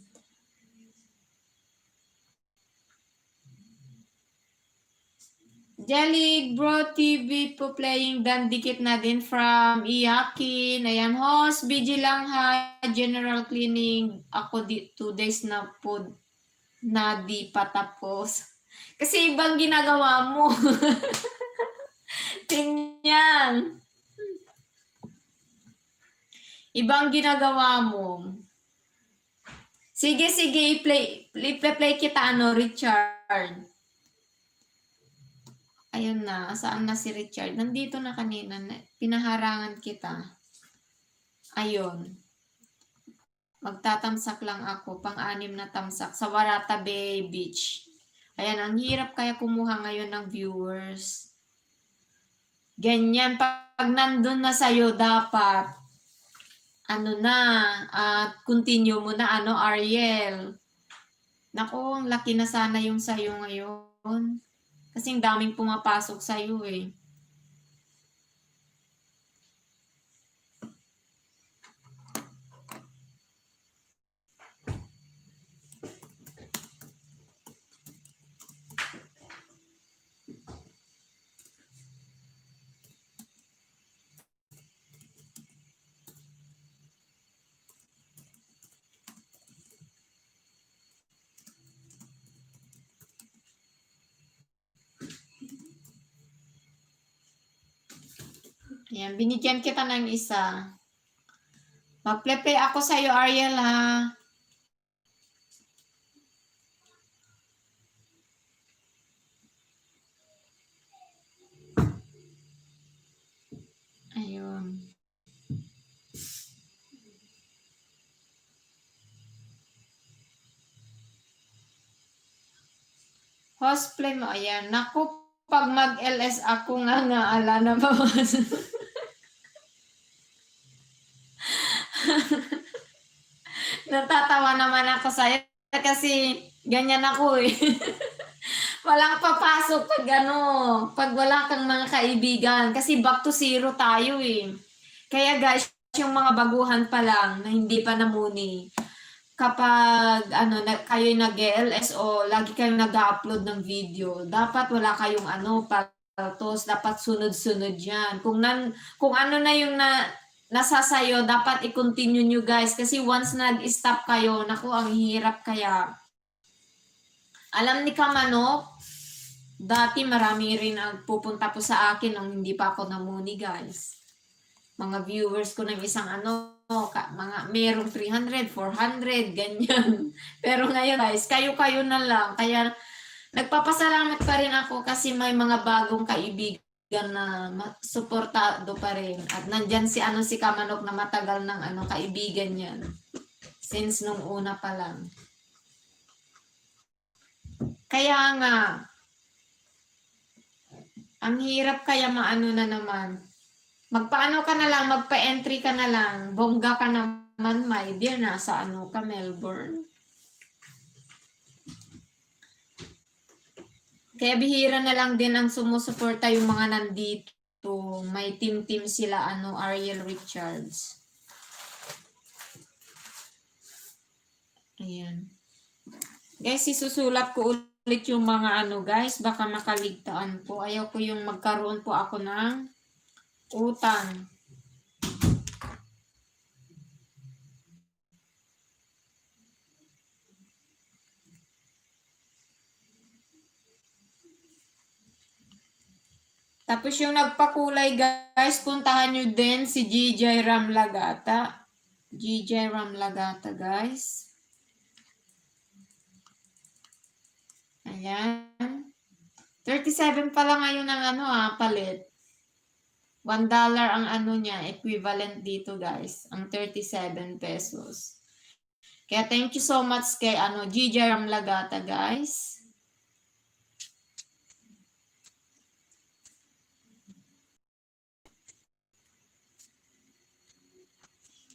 Jelly Bro TV po playing dan dikit na din from Iyakin. Ayan, host, BG lang ha. General cleaning. Ako 2 days na po na di patapos. Kasi ibang ginagawa mo. Tingnan. Ibang ginagawa mo. Sige, i-play kita Richard. Ayun na, saan na si Richard? Nandito na kanina, pinaharangan kita. Ayun. Magtatamsak lang ako, pang-anim na tamsak sa Warata Bay Beach. Ayan, ang hirap kaya kumuha ngayon ng viewers. Ganyan, pag nandun na sa'yo, dapat, continue mo na, Ariel. Naku, ang laki na sana yung sa'yo ngayon. Kasi ang daming pumapasok sa'yo eh. Ayan, binigyan kita ng isa. Mag-play ako sa'yo, Ariel, ha? Ayun. Cosplay mo, ayan. Naku, pag mag-LS ako nga ala na ba? Natatawa naman ako sa'yo kasi ganyan ako eh. Walang papasok pag wala kang mga kaibigan. Kasi back to zero tayo eh. Kaya guys, yung mga baguhan pa lang na hindi pa namuni, kapag kayo nag-LS o lagi kayong nag-upload ng video, dapat wala kayong paltos, dapat sunod-sunod yan. Kung ano na yung nasa sayo, dapat i-continue nyo guys. Kasi once nag-stop kayo, naku, ang hirap kaya. Alam ni Kamanok, dati marami rin ang pupunta po sa akin nung hindi pa ako namuni guys. Mga viewers ko ng isang mga merong 300, 400, ganyan. Pero ngayon guys, kayo-kayo na lang. Kaya nagpapasalamat pa rin ako kasi may mga bagong kaibigan na suportado pa rin. At nandyan si Kamanok na matagal ng kaibigan yan. Since nung una pa lang. Kaya nga, ang hirap kaya na naman. Magpaano ka na lang, magpa-entry ka na lang. Bongga ka naman, my dear, nasa ka, Melbourne. Kaya bihira na lang din ang sumusuporta yung mga nandito. May team sila, Ariel Richards. Ayan. Guys, isusulat ko ulit yung mga guys, baka makaligtaan po. Ayaw ko yung magkaroon po ako ng utang. Tapos yung nagpakulay guys, puntahan nyo din si GJ Ramlagata. GJ Ramlagata guys. Ayan. 37 pa lang ngayon ang palit. $1 ang niya, equivalent dito guys. Ang 37 pesos. Kaya thank you so much kay GJ Ramlagata guys.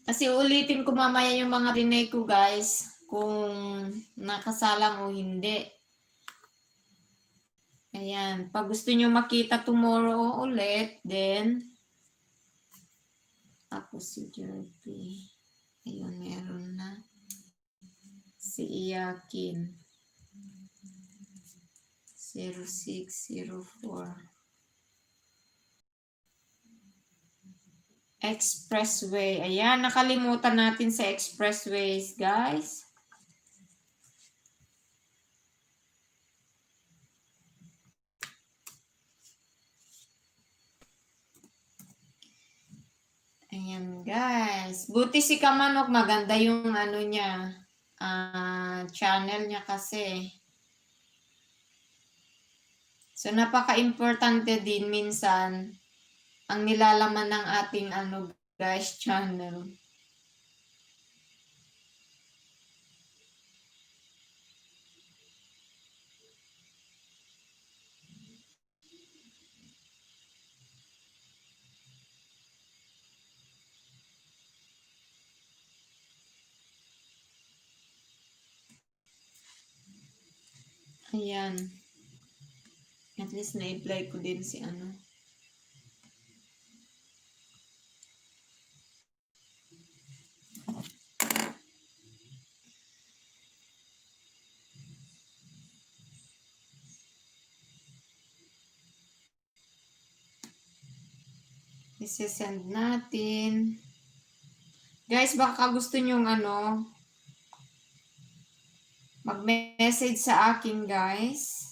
Kasi ulitin ko mamaya yung mga rinay ko guys, kung nakasalang o hindi. Ayan, pag gusto nyo makita tomorrow ulit, then ako si Jerpy. Ayun, meron na. Si Iyakin. Si 0604. Expressway. Ayan, nakalimutan natin sa expressways, guys. Ayan, guys. Buti si Kamanok, maganda yung ano niya, channel niya kasi. So, napaka-importante din minsan ang nilalaman ng ating guys, channel. Ayan. At least na-apply ko din si Isesend natin. Guys, baka gusto nyong mag-message sa akin, guys.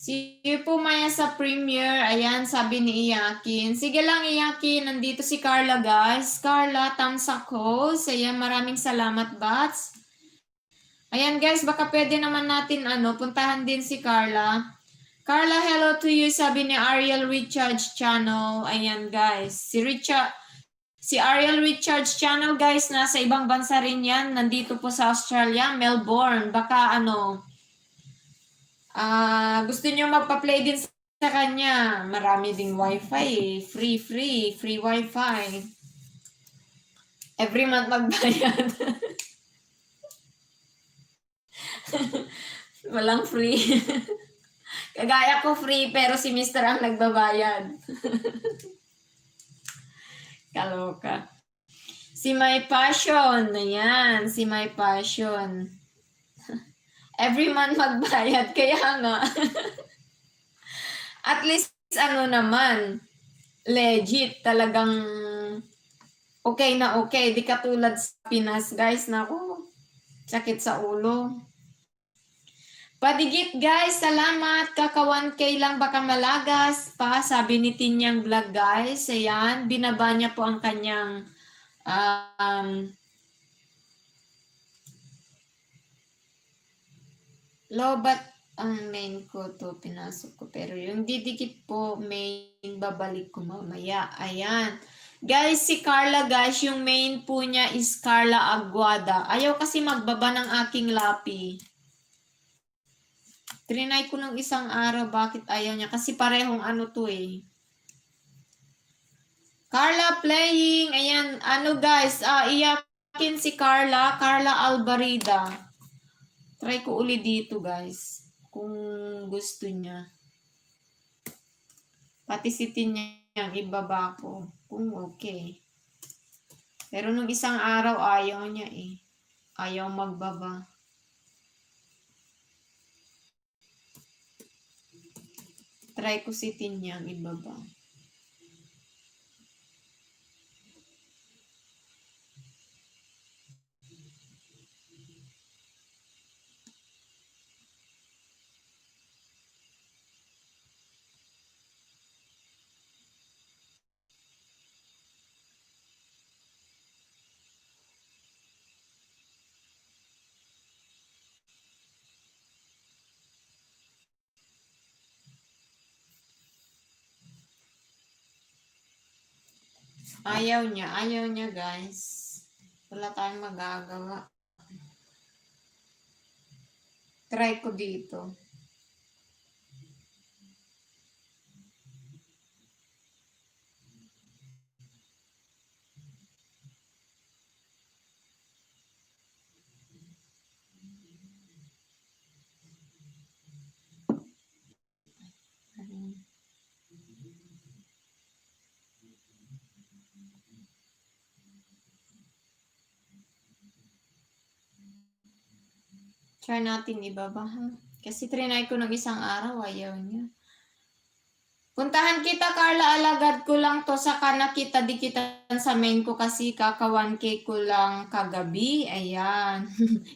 See you po maya sa premiere. Ayan, sabi ni Iyakin. Sige lang, Iyakin. Nandito si Carla, guys. Carla, thumbs up host. Ayan, maraming salamat, Bats. Ayan, guys, baka pwede naman natin, puntahan din si Carla. Carla, hello to you, sabi ni Ariel Richards channel. Ayan, guys. Si Ariel Richards channel, guys, nasa ibang bansa rin yan. Nandito po sa Australia, Melbourne. Baka gusto niyo magpa-play din sa kanya. Marami ding wifi. Free wifi. Every month magbayad. Walang free. Kagaya ko free, pero si Mr. ang nagbabayad. Kaloka. Si My Passion. Ayan, si My Passion. Every month magbayad, kaya nga. At least, naman, legit, talagang okay na okay. Di katulad sa Pinas, guys, naku, sakit sa ulo. Padigit, guys, salamat. Kaka 1K lang, baka malagas pa, sabi ni Tinyang Vlog, guys. Ayan, binaba niya po ang kanyang lobat ang main ko to, pinasok ko. Pero yung didikit po, main, babalik ko mamaya. Ayan. Guys, si Carla, guys, yung main po niya is Carla Aguada. Ayaw kasi magbaba ng aking lapi. Trinay ko ng isang araw, bakit ayaw niya? Kasi parehong to eh. Carla playing. Ayan, guys, iyakin si Carla Albarida. Try ko uli dito, guys. Kung gusto niya. Pati si Tinyang ibaba ko. Kung okay. Pero nung isang araw, ayaw niya eh. Ayaw magbaba. Try ko si Tinyang ibaba. Ayaw niya guys. Wala tayong magagawa. Try ko dito. Try natin ibaba, ha? Kasi trinay ko ng isang araw, ayaw niya. Puntahan kita, Carla. Alagad ko lang to. Saka nakita di kita sa main ko kasi kaka 1K ko lang kagabi. Ayan.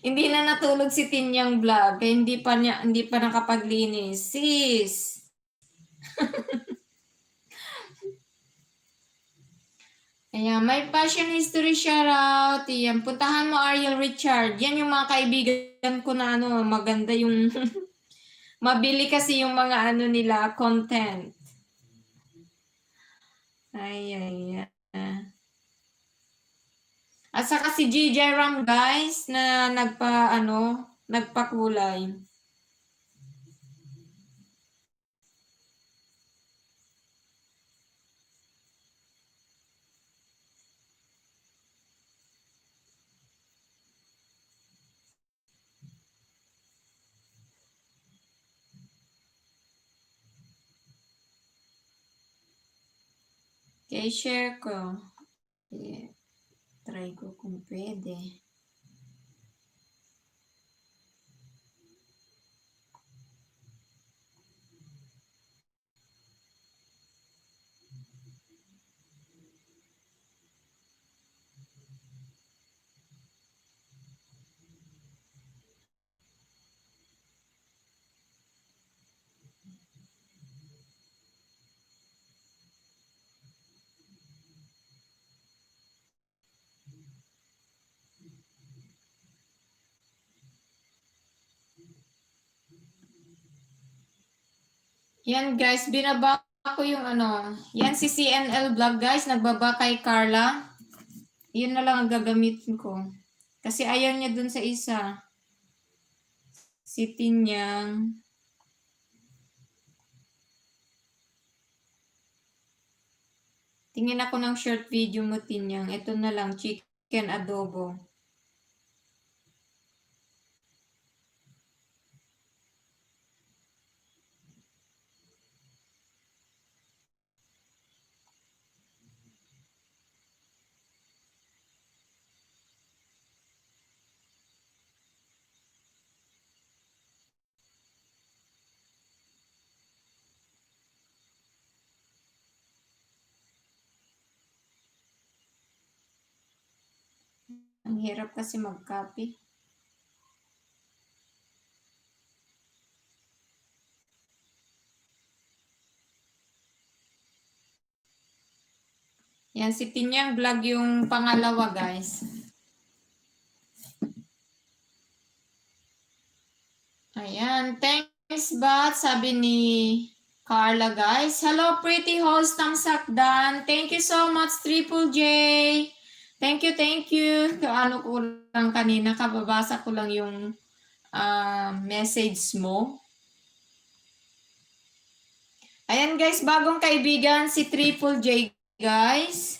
Hindi na natulog si Tinyang vlog. Kaya hindi pa nakapaglinis. Sis. Ayan, may passion history shoutout. Ayan, puntahan mo Ariel Richard. Yan yung mga kaibigan ko na ano, maganda yung mabili kasi yung mga ano nila, content. Ay. At saka si GJ Ram guys na nagpakulay. Okay, share ko. Yeah. Try ko kung pwede. Yan guys, binaba ko yung ano. Yan si CNL Vlog guys, nagbaba kay Carla. Yun na lang ang gagamitin ko. Kasi ayaw niya dun sa isa. Si Tinyang. Tingin ako ng short video mo, Tinyang. Ito na lang, chicken adobo. Ang hirap kasi mag-copy. Yan, si Tinyang Vlog yung pangalawa, guys. Ayan, thanks, Bat, sabi ni Carla, guys. Hello, pretty host ng Sakdan. Thank you so much, Triple J. Thank you. Ano ko lang kanina, kababasa ko lang yung message mo. Ayan, guys, bagong kaibigan, si Triple J, guys.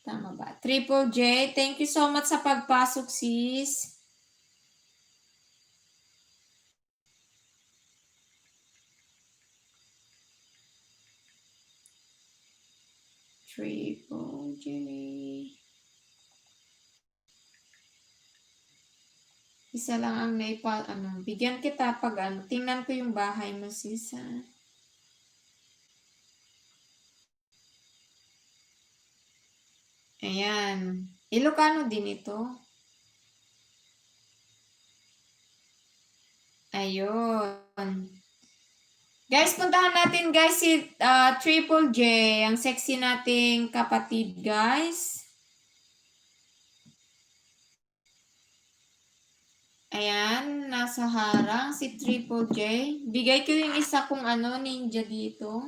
Tama ba? Triple J, thank you so much sa pagpasok, sis. Triple J. Isa lang ang bigyan kita pag tingnan ko yung bahay mo, sis. Ayan. Ilocano din ito. Ayun. Guys, puntahan natin guys si Triple J, ang sexy nating kapatid, guys. Ayan, nasa harang si Triple J. Bigay ko yung isa kong ninja dito.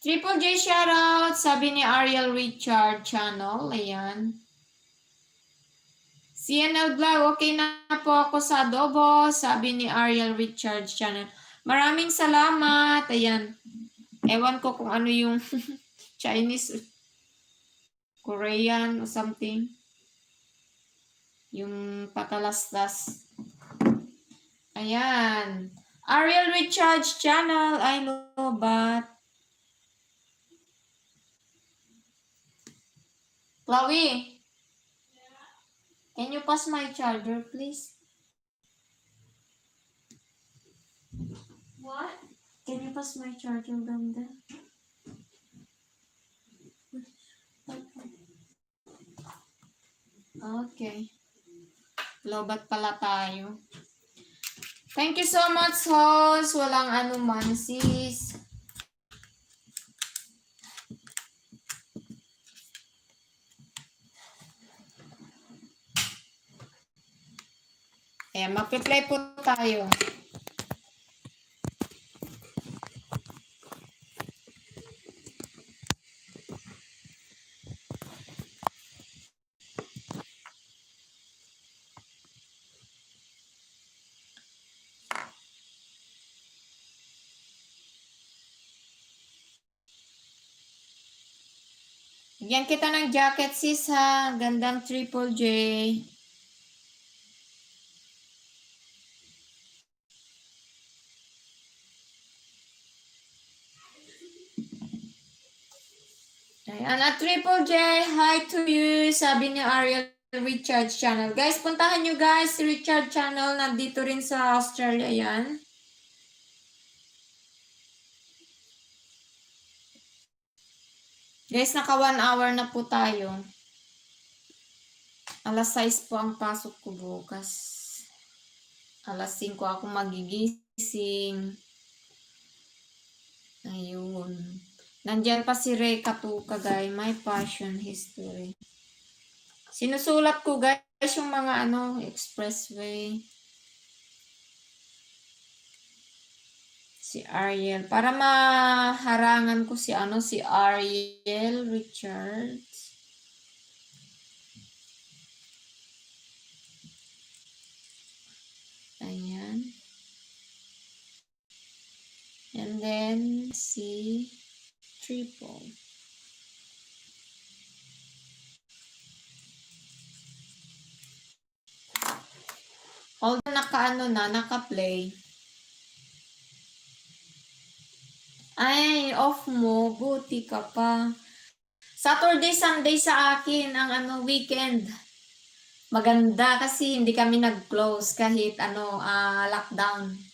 Triple J shoutout, sabi ni Ariel Richard channel. Ayan. CNL Vlog, okay na po ako sa adobo, sabi ni Ariel Richard channel. Maraming salamat. Ayan. Ewan ko kung ano yung Chinese, Korean or something. Yung patalastas. Ayan. Ariel Richards channel. I love it. Chloe, can you pass my charger, please? What? Can you pass my charger, ganda? Okay. Lobat pala tayo. Thank you so much, host. Walang anuman, sis. Ayan, mag-play po tayo. Bigyan kita ng jacket, sis, ha. Gandang Triple J. Ayan, at Triple J, hi to you, sabi ni Ariel Richard channel. Guys, puntahan nyo guys, si Richard channel, nandito rin sa Australia yan. Guys, naka 1 hour na po tayo. Alas 6 po ang pasok ko bukas. Alas 5 ako magigising. Ayun. Nandiyan pa si Ray Katuka, guys. My passion history. Sinusulat ko, guys, yung mga expressway. Si Ariel. Para maharangan ko si Ariel Richards. Ayan. And then, si Triple. Although naka-play. Ay, off mo. Buti ka pa. Saturday, Sunday sa akin ang weekend. Maganda kasi hindi kami nag-close kahit lockdown.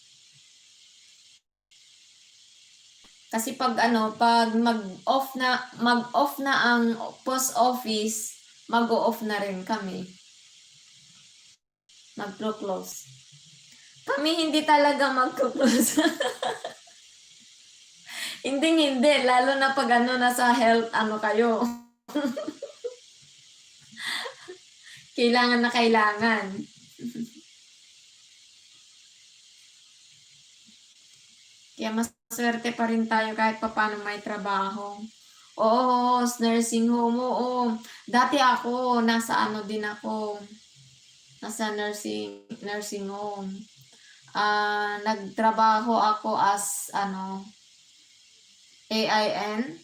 Kasi pag mag-off na ang post office, mag-o-off na rin kami. Mag-close. Kami hindi talaga mag-close. Hindi, lalo na pag nasa health, kayo. Kailangan na kailangan. Kaya maswerte pa rin tayo kahit paano may trabaho. Oo, nursing home, oo. Dati ako, nasa din ako. Nasa nursing home. Nagtrabaho ako as AIN.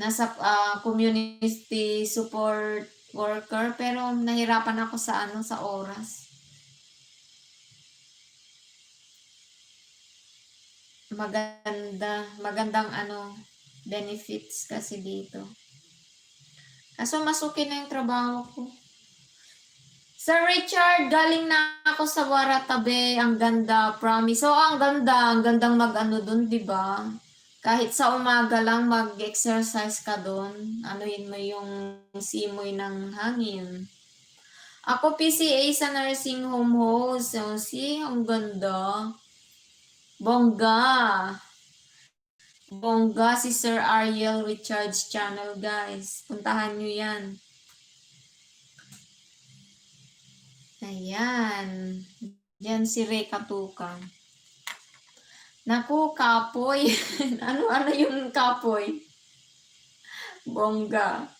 Nasa community support worker, pero nahirapan ako sa oras. Magandang benefits kasi dito. Kaso masukin na yung trabaho ko. Sir Richard, galing na ako sa Waratabe. Ang ganda, promise. So, ang gandang dun, di ba? Kahit sa umaga lang mag-exercise ka dun. Anuhin mo yung simoy ng hangin. Ako PCA sa nursing home host. So, ang ganda. Bongga si Sir Ariel Richards channel, guys. Puntahan nyo yan. Ayan. Yan si Ray Katuka. Naku, kapoy. ano yung kapoy? Bongga.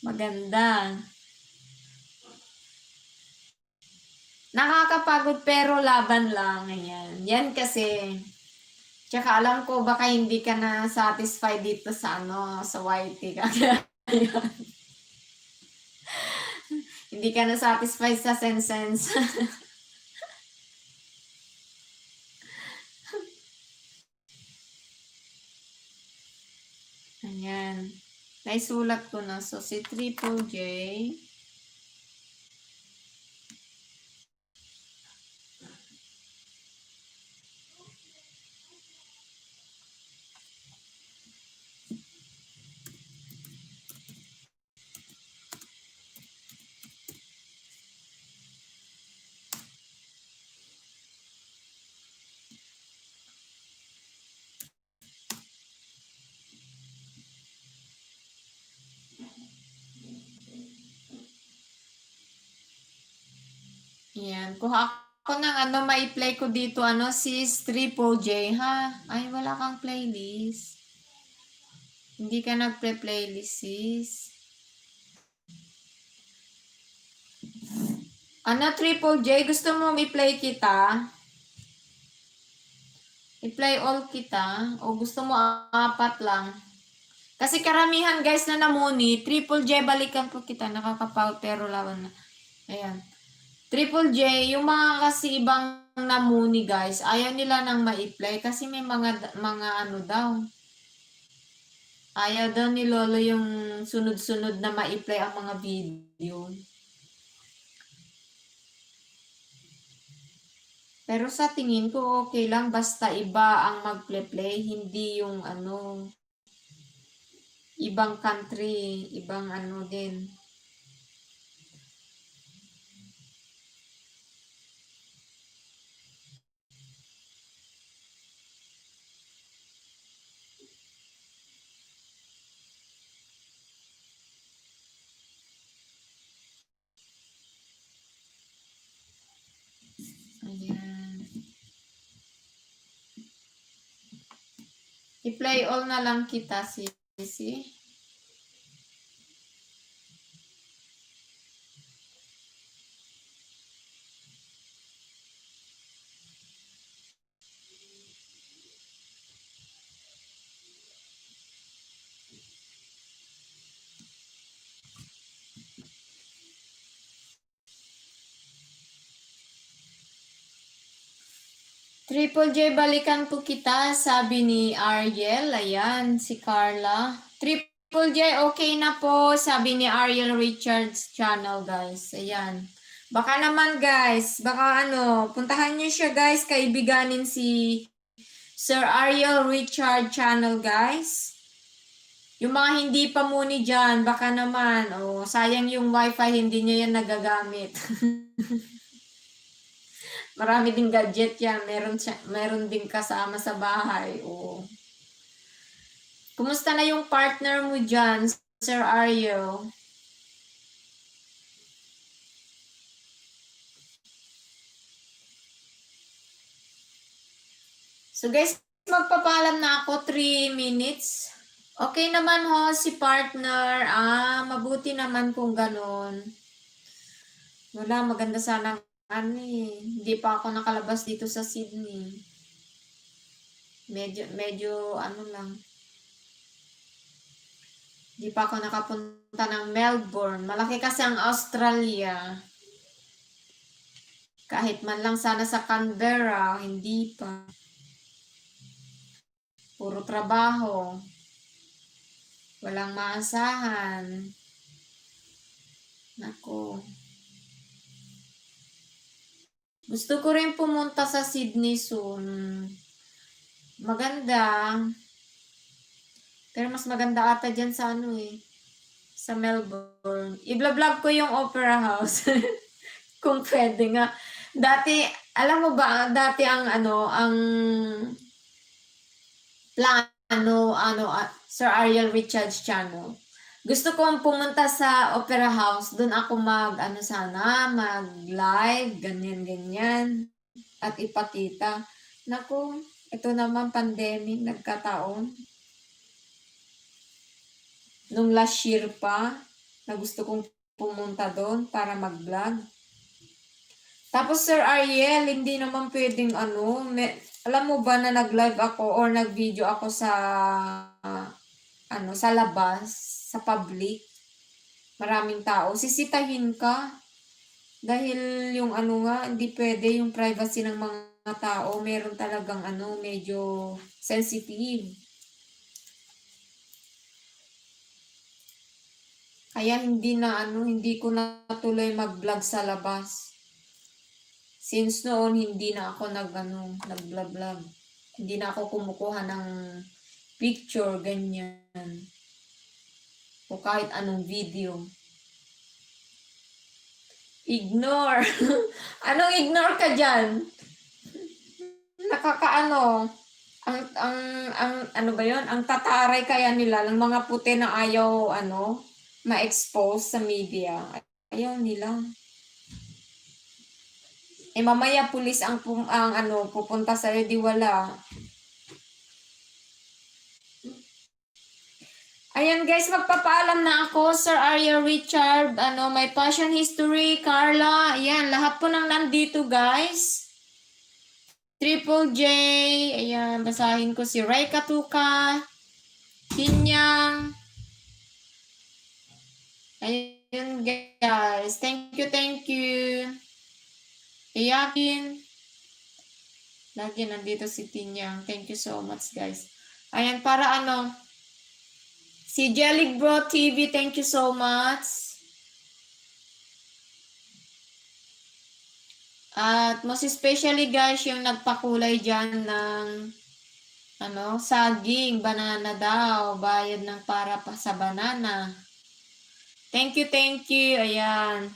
Maganda. Nakakapagod pero laban lang. Ayan. Yan kasi. Tsaka alam ko baka hindi ka na satisfied dito sa sa YT. Hindi ka na satisfied sa sense. Naisulat ko na. So, si Triple J. Yan. Kuha ako ng ano, ma-play ko dito, ano, sis Triple J, ha? Ay, wala kang playlist. Hindi ka nagple-playlist, sis. Ano, Triple J, gusto mo i-play kita? I-play all kita? O gusto mo apat lang? Kasi karamihan guys na namuni, Triple J, balikan ko kita, nakakapaw, pero lawan na. Ayan. Triple J, yung mga kasi ibang namuni guys, ayaw nila nang ma-play kasi may mga ano daw. Ayaw daw ni Lolo yung sunod-sunod na ma-play ang mga video. Pero sa tingin ko okay lang basta iba ang mag-play, hindi yung ano, ibang country, ibang ano din. Ayan. I-play all na lang kita, Sisi. Triple J, balikan po kita, sabi ni Ariel. Ayan, si Carla. Triple J, okay na po, sabi ni Ariel Richards channel, guys. Ayan. Baka naman, guys, baka ano, puntahan niyo siya, guys, kaibiganin si Sir Ariel Richard channel, guys. Yung mga hindi pa muni dyan, baka naman, oh, sayang yung wifi, hindi niya yan nagagamit. Marami ding gadget yan. Meron din kasama sa bahay. Oo. Kumusta na yung partner mo dyan, Sir Aryo? So guys, magpapalam na ako 3 minutes. Okay naman ho si partner. Mabuti naman kung ganon. Wala, maganda sana ano eh. Hindi pa ako nakalabas dito sa Sydney. Medyo ano lang. Hindi pa ako nakapunta ng Melbourne. Malaki kasi ang Australia. Kahit man lang sana sa Canberra, hindi pa. Puro trabaho. Walang maasahan. Nako. Gusto ko rin pumunta sa Sydney soon. Maganda. Pero mas maganda ata dyan sa ano eh. Sa Melbourne. I-vlog ko yung Opera House. Kung pwede nga. Dati, alam mo ba, dati ang ano, ang plano, Sir Ariel Richards channel. Gusto kong pumunta sa Opera House. Doon ako mag-live, ganyan. At ipakita. Naku, ito naman pandemic, nagkataon. Nung last year pa, na gusto kong pumunta doon para mag-vlog. Tapos Sir Ariel, hindi naman pwedeng alam mo ba na nag-live ako or nag-video ako sa sa labas, sa public. Maraming tao. Sisitahin ka. Dahil yung hindi pwede yung privacy ng mga tao. Meron talagang medyo sensitive. Kaya hindi ko natuloy mag-vlog sa labas. Since noon, hindi na ako nag-vlog. Hindi na ako kumukuha ng picture, ganyan. O kahit anong video. Ignore. Anong ignore ka dyan? Nakakaano. Ano ba yon? Ang tataray kaya nila ng mga puti na ayaw, ma-expose sa media. Ayaw nila. Mamaya pulis ang pupunta sa di wala. Ayan guys, magpapaalam na ako. Sir Arya Richard, my passion history, Carla. Ayan, lahat po nang nandito guys. Triple J, ayan, basahin ko si Ray Katuka, Kinyang. Ayun guys, thank you. Iyakin. Lagi nandito si Tinyang. Thank you so much guys. Ayan, para si Jelly Bro TV, thank you so much. At most especially guys, yung nagpakulay dyan ng saging, banana daw, bayad ng para pa sa banana. Thank you. Ayan.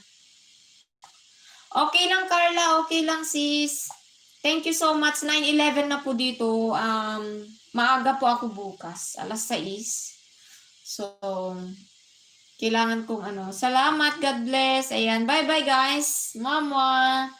Okay lang Carla, okay lang sis. Thank you so much. 9:11 na po dito. Maaga po ako bukas, alas 6. So, kailangan kong Salamat, God bless. Ayan, bye-bye guys. Mama.